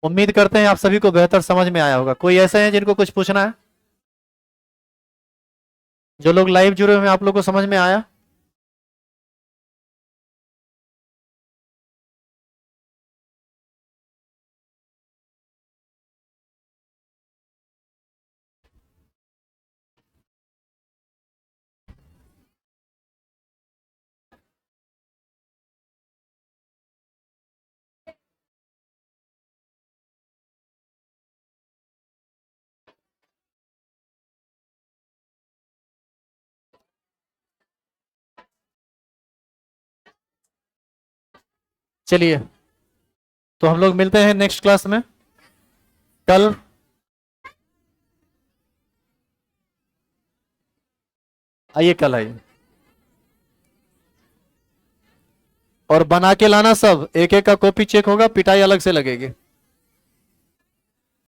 उम्मीद करते हैं आप सभी को बेहतर समझ में आया होगा। कोई ऐसे हैं जिनको कुछ पूछना है? जो लोग लाइव जुड़े हुए हैं, आप लोग को समझ में आया? चलिए, तो हम लोग मिलते हैं नेक्स्ट क्लास में कल। आइए कल आइए, और बना के लाना सब, एक एक का कॉपी चेक होगा, पिटाई अलग से लगेगी।